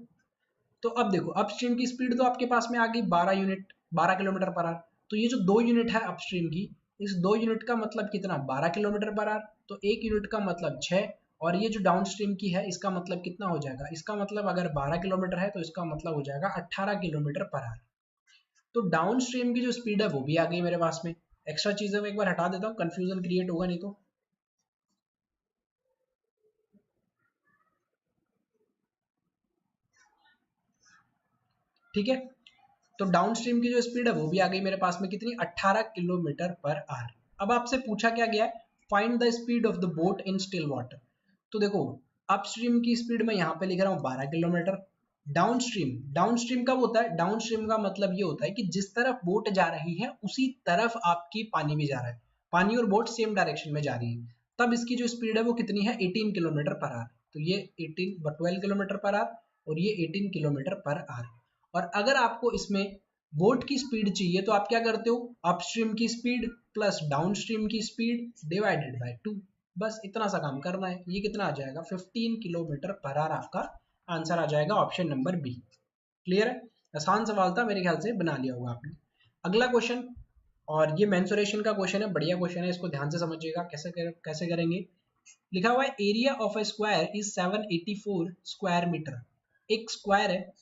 तो अब देखो अपस्ट्रीम की स्पीड तो आपके पास में आ गई 12 यूनिट, 12 किलोमीटर पर आवर। तो ये जो 2 यूनिट है अपस्ट्रीम की, इस 2 यूनिट का मतलब कितना, 12 किलोमीटर पर आवर। तो 1 यूनिट का मतलब 6, और ये जो डाउनस्ट्रीम की है इसका मतलब कितना हो जाएगा, इसका मतलब अगर 12 किलोमीटर है तो इसका मतलब हो जाएगा 18 किलोमीटर पर आवर। तो डाउनस्ट्रीम की जो स्पीड है वो भी आ गई मेरे पास में। एक्स्ट्रा चीजें मैं एक बार हटा देता हूँ, कंफ्यूजन क्रिएट होगा नहीं तो। ठीक है, तो डाउनस्ट्रीम की जो स्पीड है वो भी आ गई मेरे पास में कितनी, 18 किलोमीटर पर आवर। अब आपसे पूछा क्या गया है, find the speed of the boat in still water. तो देखो अपस्ट्रीम की स्पीड मैं यहाँ पे लिख रहा हूँ 12 किलोमीटर। डाउनस्ट्रीम, डाउनस्ट्रीम कब होता है, डाउनस्ट्रीम का मतलब ये होता है कि जिस तरफ बोट जा रही है उसी तरफ आपकी पानी भी जा रहा है, पानी और बोट सेम डायरेक्शन में जा रही है, तब इसकी जो स्पीड है वो कितनी है, 18 किलोमीटर पर आवर। तो ये 12 किलोमीटर पर आवर और ये 18 किलोमीटर पर आवर। और अगर आपको इसमें बोट की स्पीड चाहिए तो आप क्या करते हो, अपस्ट्रीम की स्पीड प्लस डाउनस्ट्रीम की स्पीड डिवाइडेड बाय 2, बस इतना सा काम करना है। ये कितना आ जाएगा, 15 किलोमीटर पर आवर आपका आंसर आ जाएगा, ऑप्शन नंबर बी। क्लियर है, आसान सवाल था, मेरे ख्याल से बना लिया होगा आपने। अगला क्वेश्चन, और ये मेंसुरेशन का क्वेश्चन है, बढ़िया क्वेश्चन है, इसको ध्यान से समझिएगा कैसे करेंगे। लिखा हुआ है area of a square is 784 square metre. एक स्क्वायर है,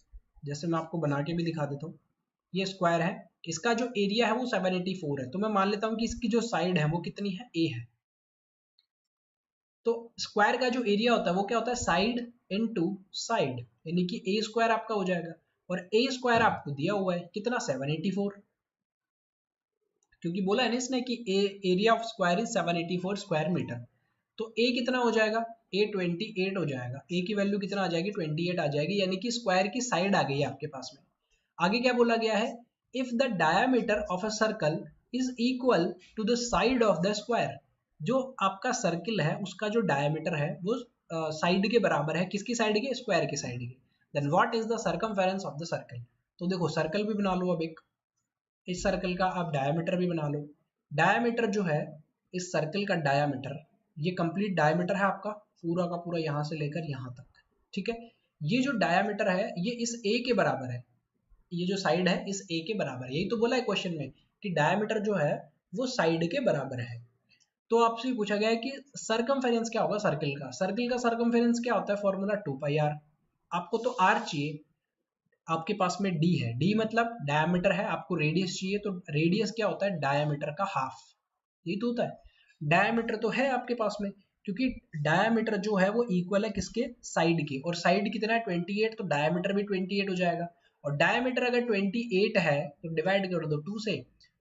जैसे मैं आपको बना के भी दिखा देता हूँ, ये स्क्वायर है, इसका जो एरिया है वो 784 है। तो मैं मान लेता हूँ कि इसकी जो साइड है वो कितनी है, ए है। तो स्क्वायर का जो एरिया होता है वो क्या होता है, साइड इनटू साइड, यानी कि ए स्क्वायर आपका हो जाएगा। और ए स्क्वायर आपको दिया हुआ है कितना, 784, क्योंकि बोला है ना इसने कि a area of square is 784 square metre. तो ए कितना हो जाएगा, ए 28 हो जाएगा, ए की वैल्यू कितना आ जाएगी, 28 आ जाएगी, यानी कि स्क्वायर की साइड आ गई है आपके पास में। आगे क्या बोला गया है, if the diameter of a circle is equal to the side of the square. जो आपका सर्किल है उसका जो डायामीटर है वो साइड के बराबर है, किसकी साइड के, स्क्वायर की साइड के। Then what is the circumference of the circle. तो देखो सर्कल भी बना लो, अब एक इस सर्कल का आप डायामीटर भी बना लो। डायामीटर जो है इस सर्कल का डायामीटर, ये कंप्लीट डायामीटर है आपका पूरा का पूरा यहाँ से लेकर यहाँ तक। ठीक है, ये जो डायामीटर है ये इस ए के बराबर है, ये जो साइड है इस ए के बराबर है। यही तो बोला है क्वेश्चन में कि डायामीटर जो है वो साइड के बराबर है। तो आपसे पूछा गया है कि सरकमफेरेंस क्या होगा सर्कल का। सर्कल का सरकमफेरेंस क्या होता है, फॉर्मूला 2πr। आपको तो r चाहिए, आपके पास में d है, d मतलब डायमीटर है, आपको रेडियस चाहिए, तो रेडियस क्या होता है, डायमीटर का हाफ, यही तो होता है। डायमीटर तो है आपके पास में, क्योंकि डायमीटर जो है वो इक्वल है किसके, साइड के, और साइड कितना है 28, तो डायमीटर भी 28 हो जाएगा। और डायमीटर अगर 28 है तो डिवाइड कर दो 2 से,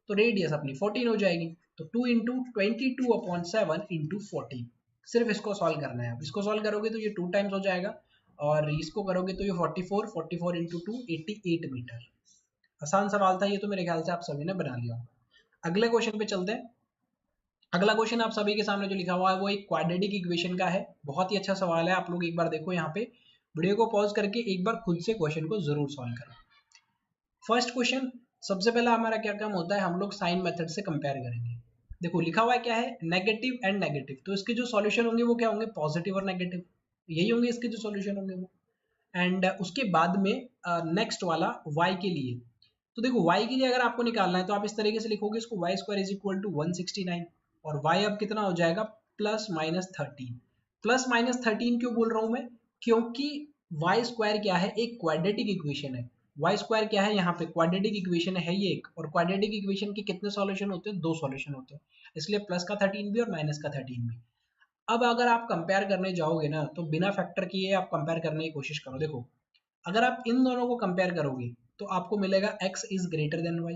तो रेडियस अपनी 14 हो जाएगी। तो 2 इंटू 22/7 इंटू 14, सिर्फ इसको सॉल्व करना है। आप इसको सॉल्व करोगे तो ये 2 टाइम्स हो जाएगा, और इसको करोगे तो ये 44 इंटू 2 88 मीटर। आसान सवाल था ये, तो मेरे ख्याल से आप सभी ने बना लिया होगा। अगले क्वेश्चन पे चलते हैं। अगला क्वेश्चन आप सभी के सामने जो लिखा हुआ है वो एक क्वाड्रेटिक इक्वेशन का है, बहुत ही अच्छा सवाल है। आप लोग एक बार देखो यहाँ पे, वीडियो को पॉज करके एक बार खुद से क्वेश्चन को जरूर सॉल्व करें। फर्स्ट क्वेश्चन, सबसे पहला हमारा क्या काम होता है, हम लोग साइन मेथड से कंपेयर करेंगे। देखो लिखा हुआ है क्या है, नेगेटिव एंड नेगेटिव, तो इसके जो सॉल्यूशन होंगे वो क्या होंगे, पॉजिटिव और नेगेटिव, यही होंगे इसके जो सॉल्यूशन होंगे वो। एंड उसके बाद में नेक्स्ट वाला y के लिए, तो देखो y के लिए अगर आपको निकालना है तो आप इस तरीके से लिखोगे इसको, y square is equal to 169, और y अब कितना हो जाएगा, +-13। +-13 क्यों बोल रहा हूं मैं, क्योंकि y स्क्वायर क्या है, एक क्वाड्रेटिक इक्वेशन है। y स्क्वायर क्या है, यहाँ पे क्वाड्रेटिक इक्वेशन है ये एक, और क्वाड्रेटिक इक्वेशन के कितने सॉल्यूशन होते हैं, 2 सॉल्यूशन होते हैं, इसलिए प्लस का 13 भी और माइनस का 13 भी। अब अगर आप कंपेयर करने जाओगे ना तो बिना फैक्टर किए आप कंपेयर करने की कोशिश करो। देखो अगर आप इन दोनों को कंपेयर करोगे तो आपको मिलेगा x is greater then y,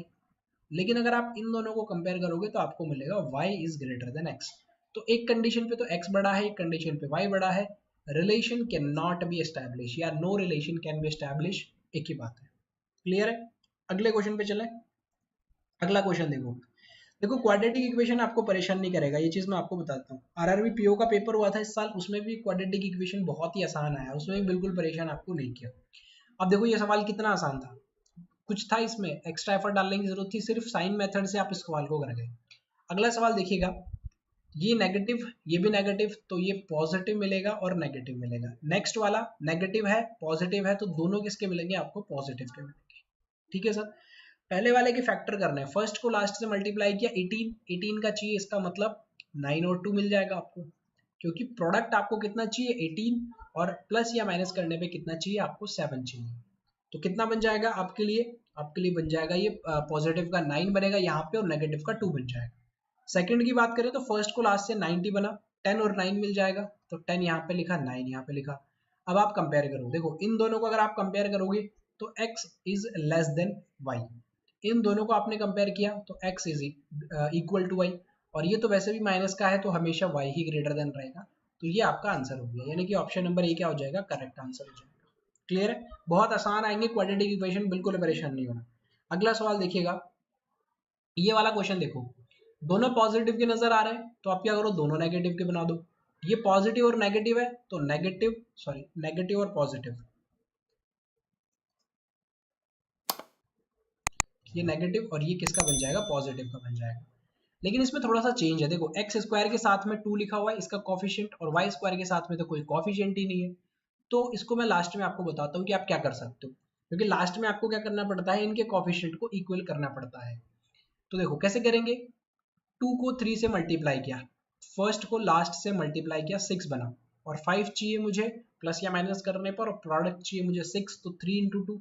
लेकिन अगर आप इन दोनों को कंपेयर करोगे तो आपको मिलेगा y is greater than x। तो एक कंडीशन पे तो x बड़ा है, एक कंडीशन पे y बड़ा है, relation can not be establish, या no relation can be establish, एक ही बात है। क्लियर है, अगले क्वेश्चन पे चलें। अगला क्वेश्चन देखो, देखो क्वाड्रेटिक इक्वेशन आपको परेशान नहीं करेगा, ये चीज मैं आपको बताता हूँ। आरआरबी पीओ का पेपर हुआ था इस साल, उसमें भी क्वाड्रेटिक इक्वेशन बहुत ही आसान आया, उसमें भी बिल्कुल परेशान आपको नहीं किया। अब देखो ये सवाल कितना आसान था, कुछ था इसमें एक्स्ट्रा एफर्ट डालने की जरूरत थी, सिर्फ साइन मेथड से आप इस सवाल को कर गए। अगला सवाल देखिएगा, ये नेगेटिव ये भी नेगेटिव, तो ये पॉजिटिव मिलेगा और नेगेटिव मिलेगा। नेक्स्ट वाला नेगेटिव है पॉजिटिव है, तो दोनों किसके मिलेंगे आपको, पॉजिटिव के मिलेंगे। ठीक है सर, पहले वाले के फैक्टर करने हैं, फर्स्ट को लास्ट से मल्टीप्लाई किया 18 का चाहिए, इसका मतलब 9 और 2 मिल जाएगा आपको, क्योंकि प्रोडक्ट आपको कितना चाहिए 18 और प्लस या माइनस करने पे कितना चाहिए आपको 7 चाहिए। तो कितना बन जाएगा आपके लिए बन जाएगा ये पॉजिटिव का 9 बनेगा यहाँ पे और नेगेटिव का 2 बन जाएगा। सेकंड की बात करें तो फर्स्ट को लास्ट से 90 बना, 10 और 9 मिल जाएगा, तो 10 यहाँ पे लिखा 9 यहाँ पे लिखा। अब आप कंपेयर करो, देखो इन दोनों को अगर आप कंपेयर करोगे तो x is less than y, इन दोनों को आपने कंपेयर किया तो x is equal to y, और ये तो वैसे भी माइनस का है तो हमेशा y ही ग्रेटर देन रहेगा, तो ये आपका आंसर हो गया, यानी कि ऑप्शन नंबर ए क्या हो जाएगा, करेक्ट आंसर हो जाएगा। क्लियर है, बहुत आसान आएंगे क्वाड्रेटिक इक्वेशन, बिल्कुल परेशान नहीं होना। अगला सवाल देखिएगा, ये वाला क्वेश्चन देखो, दोनों पॉजिटिव के नजर आ रहे हैं तो आप क्या करो, दोनों नेगेटिव के बना दो। ये पॉजिटिव और नेगेटिव है तो नेगेटिव और पॉजिटिव, ये नेगेटिव और ये किसका बन जाएगा, पॉजिटिव का बन जाएगा। लेकिन इसमें थोड़ा सा चेंज है, देखो एक्स स्क्वायर के साथ में 2 लिखा हुआ है इसका कॉफिशिएंट, और वाई स्क्वायर के साथ में तो कोई कॉफिशिएंट ही नहीं है। तो इसको मैं लास्ट में आपको बताता हूँ कि आप क्या कर सकते हो, क्योंकि लास्ट में आपको क्या करना पड़ता है, इनके कॉफिशिएंट को इक्वल करना पड़ता है। तो देखो कैसे करेंगे, 2 को 3 से मल्टीप्लाई किया, फर्स्ट को लास्ट से मल्टीप्लाई किया 6 बना, और 5 चाहिए मुझे प्लस या माइनस करने पर, और प्रोडक्ट चाहिए मुझे 6, तो 3 इंटू 2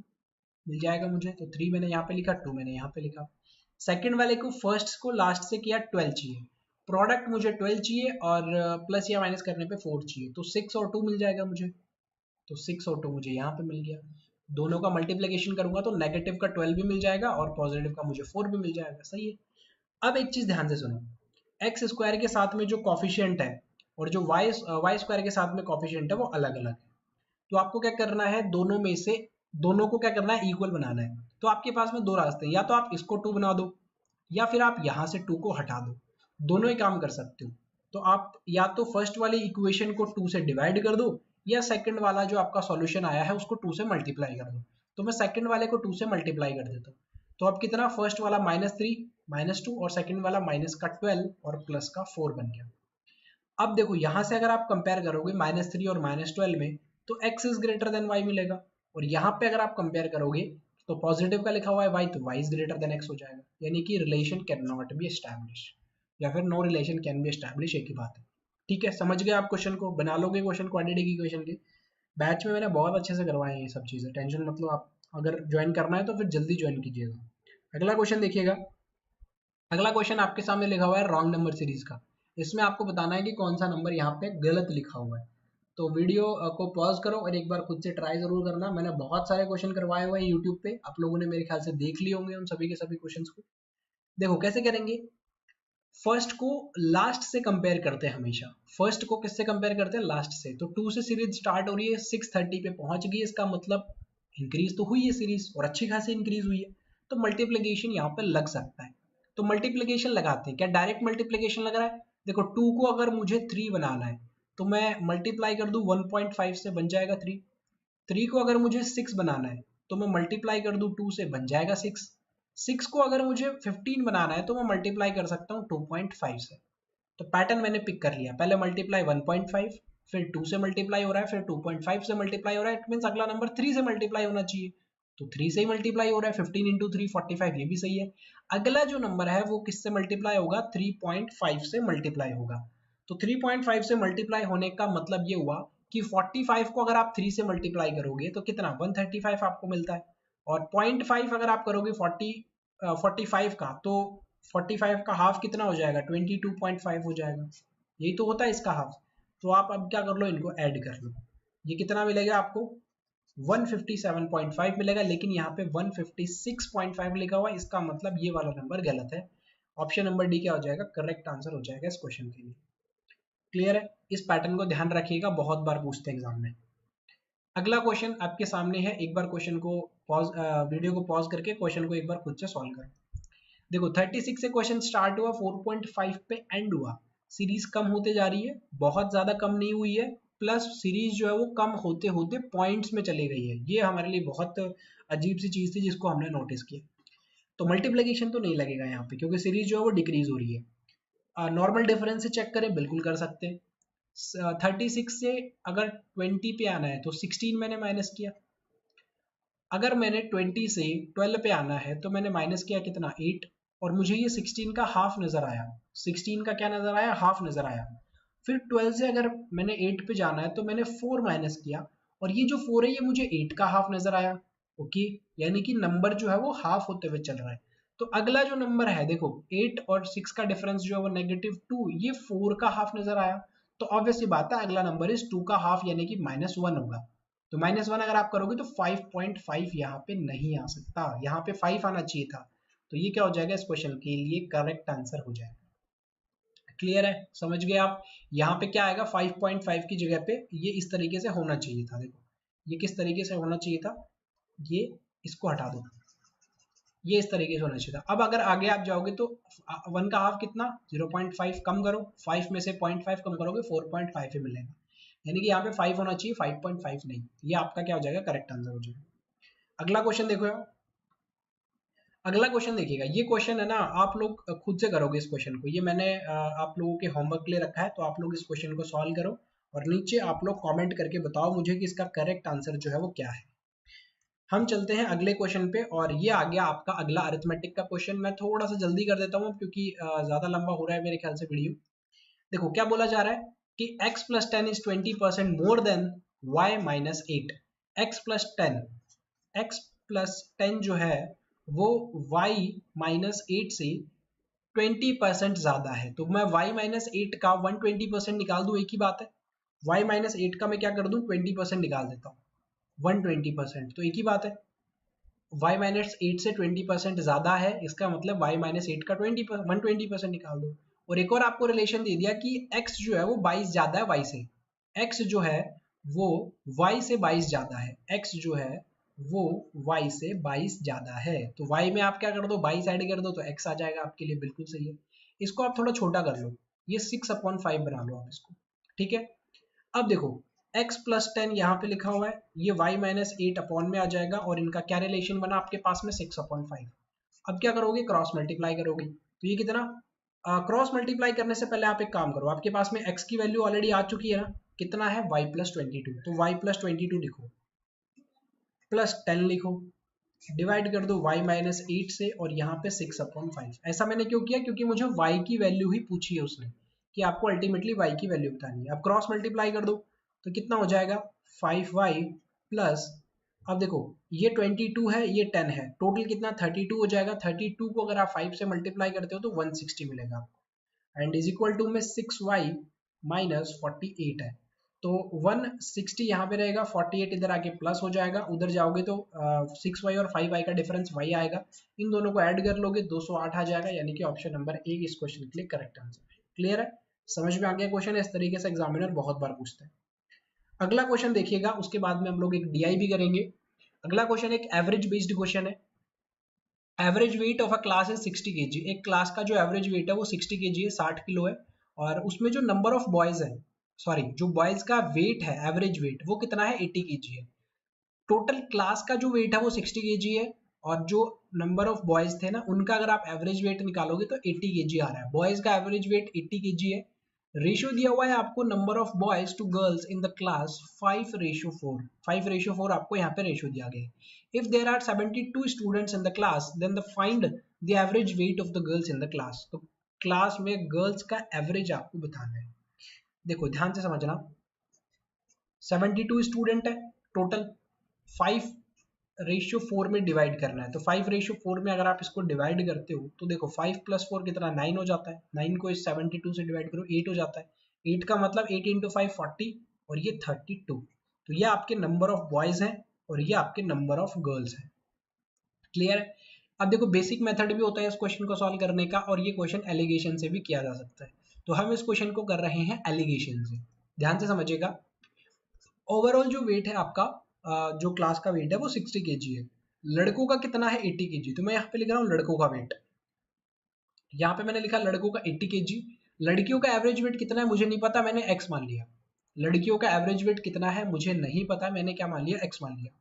मिल जाएगा मुझे, तो 3 मैंने यहाँ पे लिखा 2 मैंने यहाँ पे लिखा। सेकंड वाले को फर्स्ट को लास्ट से किया 12 चाहिए, प्रोडक्ट मुझे 12 चाहिए और प्लस या माइनस करने पे 4 चाहिए, तो 6 और 2 मिल जाएगा मुझे, तो 6 और 2 मुझे यहाँ पे मिल गया। दोनों का मल्टीप्लिकेशन करूंगा तो नेगेटिव का 12 भी मिल जाएगा और पॉजिटिव का मुझे 4 भी मिल जाएगा, सही है। अब एक चीज ध्यान से सुनो, एक्स स्क्वायर के साथ में जो कॉफिशिएंट है और जो वाई स्क्वायर के साथ में कॉफिशिएंट है वो अलग अलग है, तो आपको क्या करना है, दोनों में से दोनों को क्या करना है, इक्वल बनाना है। तो आपके पास में दो रास्ते हैं, या तो आप इसको 2 बना दो या फिर आप यहां से 2 को हटा दो, दोनों ही काम कर सकते हो। तो आप या तो फर्स्ट वाली इक्वेशन को 2 से डिवाइड कर दो, या सेकंड वाला जो आपका सॉल्यूशन आया है उसको 2 से मल्टीप्लाई कर दो। तो मैं सेकंड वाले को 2 से मल्टीप्लाई कर देता हूँ, तो अब कितना, फर्स्ट वाला -3 -2 और सेकंड वाला माइनस का 12 और प्लस का 4 बन गया। अब देखो यहां से अगर आप कंपेयर करोगे -3 और -12 में, तो x is greater then y मिलेगा, और यहाँ पे अगर आप कंपेयर करोगे तो पॉजिटिव का लिखा हुआ है y, तो y is greater than x हो जाएगा, यानी कि relation can not be establish, या फिर no relation can be establish, एक ही बात है। ठीक है, समझ गए आप, क्वेश्चन को बना लोगे, क्वेश्चन क्वाड्रेटिक इक्वेशन के बैच में मैंने बहुत अच्छे से करवाए हैं ये सब चीजें, टेंशन मतलब, आप अगर ज्वाइन करना है तो फिर जल्दी ज्वाइन कीजिएगा। अगला क्वेश्चन देखिएगा, अगला क्वेश्चन आपके सामने लिखा हुआ है रॉन्ग नंबर सीरीज का, इसमें आपको बताना है कि कौन सा नंबर यहाँ पे गलत लिखा हुआ है। तो वीडियो को पॉज करो और एक बार खुद से ट्राई जरूर करना, मैंने बहुत सारे क्वेश्चन करवाए हुए हैं यूट्यूब पे, आप लोगों ने मेरे ख्याल से देख लिए होंगे उन सभी के सभी क्वेश्चंस को। देखो कैसे करेंगे, फर्स्ट को लास्ट से कंपेयर करते हैं हमेशा, फर्स्ट को किससे कंपेयर करते हैं, लास्ट से। तो 2 से सीरीज स्टार्ट हो रही है, 630 पे पहुंच गई, इसका मतलब इंक्रीज तो हुई है सीरीज, और अच्छी खासी इंक्रीज हुई है, तो मल्टीप्लीकेशन यहाँ पे लग सकता है। तो मल्टीप्लीकेशन लगाते हैं, क्या डायरेक्ट मल्टीप्लीकेशन लग रहा है, देखो 2 को अगर मुझे 3 बनाना है तो मैं मल्टीप्लाई कर दूं 1.5 से, बन जाएगा 3। 3 को अगर मुझे 6 बनाना है तो मैं मल्टीप्लाई कर दूं 2 से, बन जाएगा 6। 6 को अगर मुझे 15 बनाना है तो मैं मल्टीप्लाई कर सकता हूँ 2.5 से। तो पैटर्न मैंने पिक कर लिया, पहले मल्टीप्लाई 1.5, फिर 2 से मल्टीप्लाई हो रहा है, फिर 2.5 से मल्टीप्लाई हो रहा है, इट मींस अगला नंबर 3 से मल्टीप्लाई होना चाहिए, तो 3 से ही मल्टीप्लाई हो रहा है, 15 इंटू 3 45, ये भी सही है। अगला जो नंबर है वो किससे मल्टीप्लाई होगा, 3.5 से मल्टीप्लाई होगा। तो 3.5 से मल्टीप्लाई होने का मतलब ये हुआ कि 45 को अगर आप 3 से मल्टीप्लाई करोगे तो कितना 135 आपको मिलता है, और 0.5 अगर आप करोगे 45 का, तो 45 का हाफ कितना हो जाएगा, 22.5 हो जाएगा, यही तो होता है इसका हाफ। तो आप अब क्या कर लो, इनको ऐड कर लो, ये कितना मिलेगा आपको, 157.5 मिलेगा, लेकिन यहाँ पे 156.5 लिखा हुआ है, इसका मतलब ये वाला नंबर गलत है। ऑप्शन नंबर डी क्या हो जाएगा, करेक्ट आंसर हो जाएगा इस क्वेश्चन के लिए। क्लियर है, इस पैटर्न को ध्यान रखिएगा, बहुत बार पूछते हैं एग्जाम में। अगला क्वेश्चन आपके सामने है, एक बार क्वेश्चन को पॉज, वीडियो को पॉज करके क्वेश्चन को एक बार खुद से सॉल्व करो। देखो 36 से क्वेश्चन स्टार्ट हुआ, 4.5 पे एंड हुआ, सीरीज कम होते जा रही है, बहुत ज्यादा कम नहीं हुई है, प्लस सीरीज जो है वो कम होते होते पॉइंट्स में चली गई है। ये हमारे लिए बहुत अजीब सी चीज थी जिसको हमने नोटिस किया। तो मल्टीप्लिकेशन तो नहीं लगेगा यहाँ पे क्योंकि सीरीज जो है वो डिक्रीज हो रही है। नॉर्मल डिफरेंस से चेक करें, बिल्कुल कर सकते हैं। 36 से अगर 20 पे आना है तो 16 मैंने माइनस किया, अगर मैंने 20 से 12 पे आना है तो मैंने माइनस किया कितना, 8, और मुझे ये 16 का हाफ नजर आया। 16 का क्या नजर आया, हाफ नजर आया। फिर 12 से अगर मैंने 8 पे जाना है तो मैंने 4 माइनस किया, और ये जो 4 है ये मुझे 8 का हाफ नजर आया। ओके, यानी कि नंबर जो है वो हाफ होते हुए चल रहा है। तो अगला जो नंबर है देखो, 8 और 6 का डिफरेंस जो है वो -2, ये 4 का हाफ नजर आया। तो ऑब्वियसली बात है अगला नंबर इस 2 का हाफ यानी कि -1 होगा। तो -1 अगर आप करोगे तो 5.5 यहाँ पे नहीं आ सकता, यहाँ पे 5 आना चाहिए था। तो ये क्या हो जाएगा, इस क्वेश्चन के लिए करेक्ट आंसर हो जाएगा। क्लियर है, समझ गए आप। यहाँ पे क्या आएगा, 5.5 की जगह पे ये इस तरीके से होना चाहिए था। देखो ये किस तरीके से होना चाहिए था, ये इसको हटा दो, ये इस तरीके से होना चाहिए था। अब अगर आगे आप जाओगे तो 1 का हाफ कितना, 0.5 कम करो, 5 में से 0.5 कम करोगे 4.5 ही मिलेगा, यानी कि यहाँ पे 5 होना चाहिए, 5.5 नहीं। ये आपका क्या हो जाएगा, करेक्ट आंसर हो जाएगा। अगला क्वेश्चन देखो यार, अगला क्वेश्चन देखिएगा। ये क्वेश्चन है ना, आप लोग खुद से करोगे इस क्वेश्चन को, ये मैंने आप लोगों के होमवर्क के लिए रखा है, तो आप लोग इस क्वेश्चन को सॉल्व करो और नीचे आप लोग कमेंट करके बताओ मुझे कि इसका करेक्ट आंसर जो है वो क्या है। हम चलते हैं अगले क्वेश्चन पे, और ये आ गया आपका अगला अरिथमेटिक का क्वेश्चन। मैं थोड़ा सा जल्दी कर देता हूँ क्योंकि ज्यादा लंबा हो रहा है मेरे ख्याल से वीडियो। देखो क्या बोला जा रहा है कि x plus 10 is 20% more than y minus 8। x plus 10, x plus 10 जो है वो y माइनस 8 से 20% ज्यादा है। तो मैं y माइनस 8 का 120% निकाल दूं, एक ही बात है। y माइनस 8 का मैं क्या कर दूं, 20% निकाल देता हूँ, 120%, तो एक ही बात है। y माइनस 8 से 20% ज्यादा है, इसका मतलब y माइनस 8 का 120% निकाल दो। और एक और आपको रिलेशन दे दिया कि x जो है वो 22 ज्यादा है y से, x जो है वो y से 22 ज्यादा है, x जो है वो y से 22 ज्यादा है। तो y में आप क्या कर दो, 22 ऐड कर दो तो x आ जाएगा आपके लिए, बिल्कुल सही है। इसको आप थोड़ा छोटा कर लो, ये 6/5 बना लो आप इसको, ठीक है। अब देखो x प्लस 10 यहाँ पे लिखा हुआ है, ये y माइनस 8 अपॉन में आ जाएगा, और इनका क्या रिलेशन बना आपके पास में, 6/5। अब क्या करोगे, क्रॉस मल्टीप्लाई करोगे, तो ये कितना, क्रॉस मल्टीप्लाई करने से पहले आप एक काम करो, आपके पास में x की वैल्यू ऑलरेडी आ चुकी है ना, कितना है y प्लस 22, तो y प्लस 22 लिखो, प्लस 10 लिखो, डिवाइड कर दो y माइनस 8 से, और यहाँ पे 6/5। ऐसा मैंने क्यों किया, क्योंकि मुझे y की वैल्यू ही पूछी है उसने, कि आपको अल्टीमेटली y की वैल्यू बतानी है। अब क्रॉस मल्टीप्लाई कर दो तो कितना हो जाएगा, 5y प्लस, अब देखो ये 22 है, ये 10 है, टोटल कितना 32 हो जाएगा। 32 को अगर आप 5 से मल्टीप्लाई करते हो तो 160 मिलेगा आपको, एंड इज इक्वल टू में 6y माइनस 48 है। तो 160 यहाँ पे रहेगा, 48 इधर आके प्लस हो जाएगा, उधर जाओगे तो 6y और 5y का डिफरेंस y आएगा, इन दोनों को ऐड कर लोगे 208 आ जाएगा, यानी कि ऑप्शन नंबर ए इस क्वेश्चन के लिए करेक्ट आंसर है। क्लियर है, समझ में आ गया क्वेश्चन, इस तरीके से एग्जामिनर बहुत बार पूछते हैं। अगला क्वेश्चन देखिएगा, उसके बाद में हम लोग एक डीआई भी करेंगे। अगला क्वेश्चन एक एवरेज बेस्ड क्वेश्चन है। Average weight of a class है 60 केजी, एक क्लास का जो एवरेज वेट है वो 60 केजी है, 60 किलो है, और उसमें जो नंबर ऑफ बॉयज है, सॉरी जो बॉयज का वेट है, एवरेज वेट वो कितना है, 80 केजी है। टोटल क्लास का जो वेट है वो 60 केजी है, और जो नंबर ऑफ बॉयज थे ना उनका अगर आप एवरेज वेट निकालोगे तो 80 केजी आ रहा है। बॉयज का एवरेज वेट 80 केजी है। रेशियो दिया हुआ है आपको, number of boys to girls in the class 5:4, 5:4 आपको यहाँ पे रेशियो दिया गया है। If there are 72 students in the class then the find the average weight of the girls in the class. तो क्लास में गर्ल्स का एवरेज आपको बताना है। देखो ध्यान से समझना, 72 स्टूडेंट है टोटल, 5:4 में डिवाइड करना है। तो 5:4 में अगर आप इसको डिवाइड करते हो तो देखो 5 + 4 कितना, 9 हो जाता है, 9 को इस 72 से डिवाइड करो 8 हो जाता है, 8 का मतलब 8 × 5 40, और ये 32। तो ये आपके नंबर ऑफ बॉयज हैं और ये आपके नंबर ऑफ गर्ल्स हैं। क्लियर है। अब देखो बेसिक मेथड भी होता है इस क्वेश्चन को सॉल्व करने का, और ये क्वेश्चन एलिगेशन से भी किया जा सकता है। तो हम इस क्वेश्चन को कर रहे हैं एलिगेशन से, ध्यान से समझिएगा। ओवरऑल जो वेट है आपका, जो क्लास का वेट है वो 60 केजी है, लड़कों का कितना है 80 केजी। तो मैं यहाँ पे लिख रहा हूँ लड़कों का वेट, यहाँ पे मैंने लिखा लड़कों का 80 kg, लड़कियों का एवरेज वेट कितना है मुझे नहीं पता, मैंने x मान लिया। लड़कियों का एवरेज वेट कितना है मुझे नहीं पता, मैंने क्या मान लिया, x मान लिया।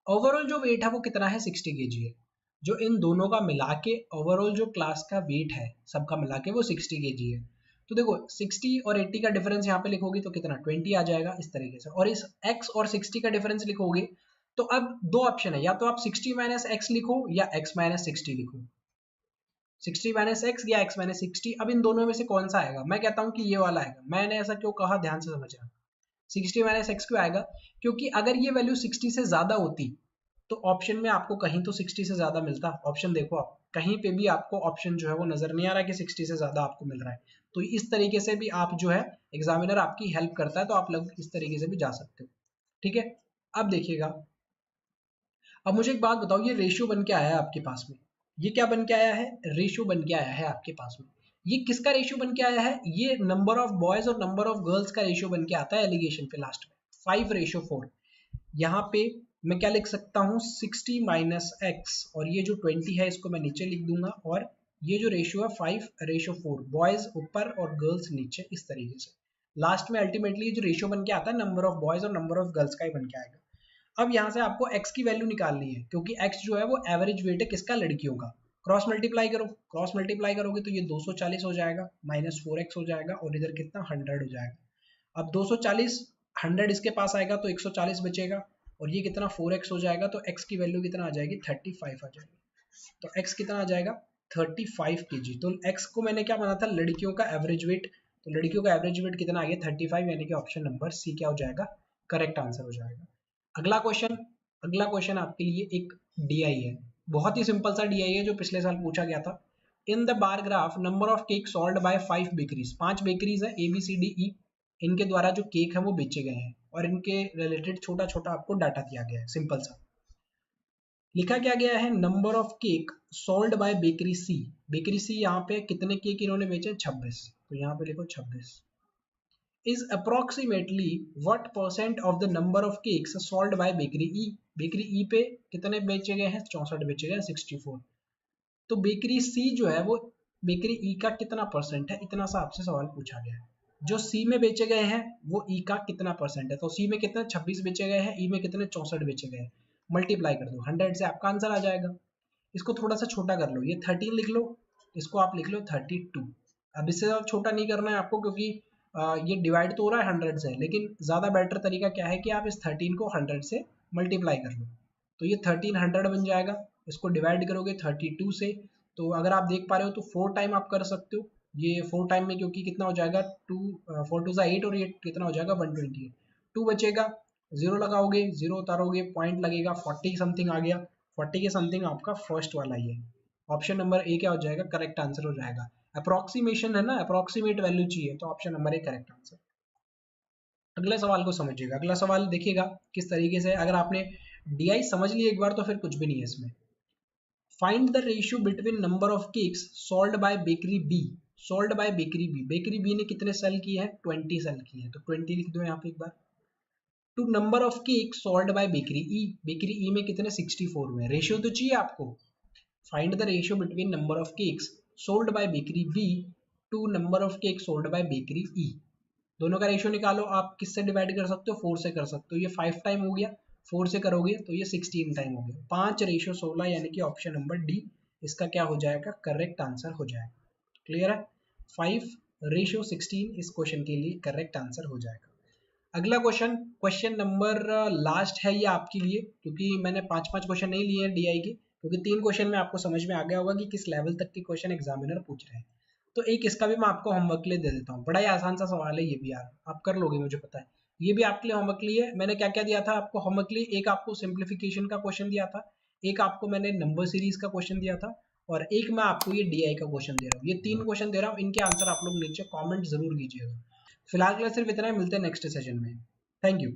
ओवरऑल जो वेट है वो कितना है, 60 kg है। जो इन दोनों का मिला के ओवरऑल जो क्लास का वेट है सबका मिला के वो 60 kg है। तो देखो 60 और 80 का डिफरेंस यहाँ पे लिखोगे तो कितना 20 आ जाएगा इस तरीके से, और इस x और 60 का डिफरेंस लिखोगे तो अब दो ऑप्शन है, या तो आप 60 माइनस एक्स लिखो या x माइनस 60 लिखो। 60 माइनस एक्स या x माइनस 60, अब इन दोनों में से कौन सा आएगा, मैं कहता हूं कि ये वाला आएगा। मैंने ऐसा क्यों कहा, ध्यान से समझना। 60 माइनस एक्स क्यों आएगा, क्योंकि अगर ये वैल्यू 60 से ज्यादा होती तो ऑप्शन में आपको कहीं तो 60 से ज्यादा मिलता। ऑप्शन देखो आप, कहीं पे भी आपको ऑप्शन जो है वो नजर नहीं आ रहा कि 60 से ज्यादा आपको मिल रहा है। तो इस तरीके से भी आप जो है एग्जामिनर आपकी हेल्प करता है, तो आप लोग इस तरीके से भी जा सकते हो। ठीक है, अब देखिएगा, अब मुझे एक बात बताओ, ये रेशियो बन के आया है आपके पास में, ये क्या बन के आया है, रेशियो बन के आया है आपके पास में। ये किसका रेशियो बन के आया है, ये नंबर ऑफ बॉयज और नंबर ऑफ गर्ल्स का रेशियो बन के आता है एलिगेशन पे लास्ट में, 5:4। यहाँ पे मैं क्या लिख सकता हूँ, 60 माइनस एक्स, और ये जो 20 है इसको मैं नीचे लिख दूंगा, और ये जो रेशियो है 5:4, बॉयज ऊपर और गर्ल्स नीचे, इस तरीके से लास्ट में अल्टीमेटली जो रेशियो बन के आता है नंबर ऑफ बॉयज और नंबर ऑफ गर्ल्स का ही बन के आएगा। अब यहाँ से आपको x की वैल्यू निकालनी है, क्योंकि x जो है वो एवरेज वेट है किसका, लड़कियों का। क्रॉस मल्टीप्लाई करो, क्रॉस मल्टीप्लाई करोगे तो ये 240 हो जाएगा, माइनस 4x हो जाएगा, और इधर कितना 100 हो जाएगा। अब 240 100 इसके पास आएगा तो 140 बचेगा, और ये कितना 4x हो जाएगा, तो x की वैल्यू कितना आ जाएगी, 35 आ जाएगी। तो x कितना आ जाएगा, 35 kg। तो x को मैंने क्या माना था, लड़कियों का एवरेज वेट, तो लड़कियों का एवरेज वेट कितना आ गया 35, यानी कि ऑप्शन नंबर सी क्या हो जाएगा, करेक्ट आंसर हो जाएगा। अगला क्वेश्चन, अगला क्वेश्चन आपके लिए एक डीआई है, बहुत ही सिंपल सा डीआई है जो पिछले साल पूछा गया था। In the bar graph number of cake sold bye 5 bakeries, 5 bakeries है A B C D E, इनके द्वारा जो केक है वो बेचे गए हैं, और इनके रिलेटेड छोटा छोटा आपको डाटा दिया गया है। सिंपल सा लिखा क्या गया है, number of cake sold by bakery C, bakery C यहाँ पे कितने केक इन्होंने बेचे, 26, तो यहाँ पे लिखो 26, is approximately what percent of the number of cakes sold by bakery E, bakery E पे कितने बेचे गए हैं, 64 बेचे गए, 64। तो बेकरी सी जो है वो बेकरी ई का कितना परसेंट है, इतना सा आपसे सवाल पूछा गया है। जो सी में बेचे गए हैं वो ई का कितना परसेंट है, तो सी में कितने 26 बेचे गए हैं, ई में कितने 64 बेचे गए हैं। मल्टीप्लाई कर दो 100 से, आपका आंसर आ जाएगा। इसको थोड़ा सा छोटा कर लो, ये 13 लिख लो, इसको आप लिख लो 32। अब इससे ज़्यादा छोटा नहीं करना है आपको, क्योंकि ये डिवाइड तो हो रहा है 100 से, लेकिन ज़्यादा बेटर तरीका क्या है कि आप इस 13 को 100 से मल्टीप्लाई कर लो, तो ये 1300 बन जाएगा। इसको डिवाइड करोगे 32 से, तो अगर आप देख पा रहे हो तो 4 टाइम आप कर सकते हो, ये 4 टाइम में, क्योंकि कितना हो जाएगा 2 4 2 8, और ये कितना हो जाएगा 128, 2 बचेगा, जीरो लगाओगे, जीरो उतारोगे, पॉइंट लगेगा, 40 समथिंग आ गया, 40 के समथिंग आपका फर्स्ट वाला ही है। ऑप्शन नंबर ए क्या हो जाएगा, करेक्ट आंसर हो जाएगा। अप्रोक्सीमेशन है ना, अप्रोक्सीमेट वैल्यू चाहिए, तो option number A correct answer. अगले सवाल को समझिएगा, अगला सवाल देखिएगा किस तरीके से, अगर आपने डीआई समझ लिया एक बार तो फिर कुछ भी नहीं है इसमें। Find the ratio between number of cakes sold by bakery B, sold by bakery B, bakery B ने कितने सेल किए हैं, 20 सेल किए हैं, तो 20 लिख दो यहाँ पे एक बार। To number of cake sold by bakery E, bakery E में कितने 64 हुए हैं, रेशियो तो चाहिए आपको। Find the ratio between number of cakes sold by bakery B to number of cake sold by bakery E, दोनों का रेशियो निकालो। आप किससे डिवाइड कर सकते हो, 4 से कर सकते हो, ये 5 टाइम हो गया, 4 से करोगे तो ये 16 टाइम हो गया, 5:16, यानी कि ऑप्शन नंबर डी इसका क्या हो जाएगा, करेक्ट आंसर हो जाएगा। क्लियर है, 5:16 इस क्वेश्चन के लिए करेक्ट आंसर हो जाएगा। अगला क्वेश्चन, क्वेश्चन नंबर लास्ट है ये आपके लिए, क्योंकि मैंने 5 क्वेश्चन नहीं लिए हैं डीआई के, क्योंकि 3 क्वेश्चन में आपको समझ में आ गया होगा कि किस लेवल तक के क्वेश्चन एग्जामिनर पूछ रहे हैं। तो एक इसका भी मैं आपको होमवर्क के लिए दे देता हूँ, बड़ा ही आसान सा सवाल है ये भी यार, आप कर लोगे मुझे पता है। ये भी आपके लिए होमवर्क के लिए मैंने क्या क्या दिया था आपको होमवर्क के लिए, एक आपको सिंप्लीफिकेशन का क्वेश्चन दिया था, एक आपको मैंने नंबर सीरीज का क्वेश्चन दिया था, और एक मैं आपको ये डीआई का क्वेश्चन दे रहा हूँ। ये 3 क्वेश्चन दे रहा हूँ, इनके आंसर आप लोग नीचे कॉमेंट जरूर कीजिएगा। फिलहाल के लिए सिर्फ इतना ही, मिलते हैं नेक्स्ट सेशन में। Thank you.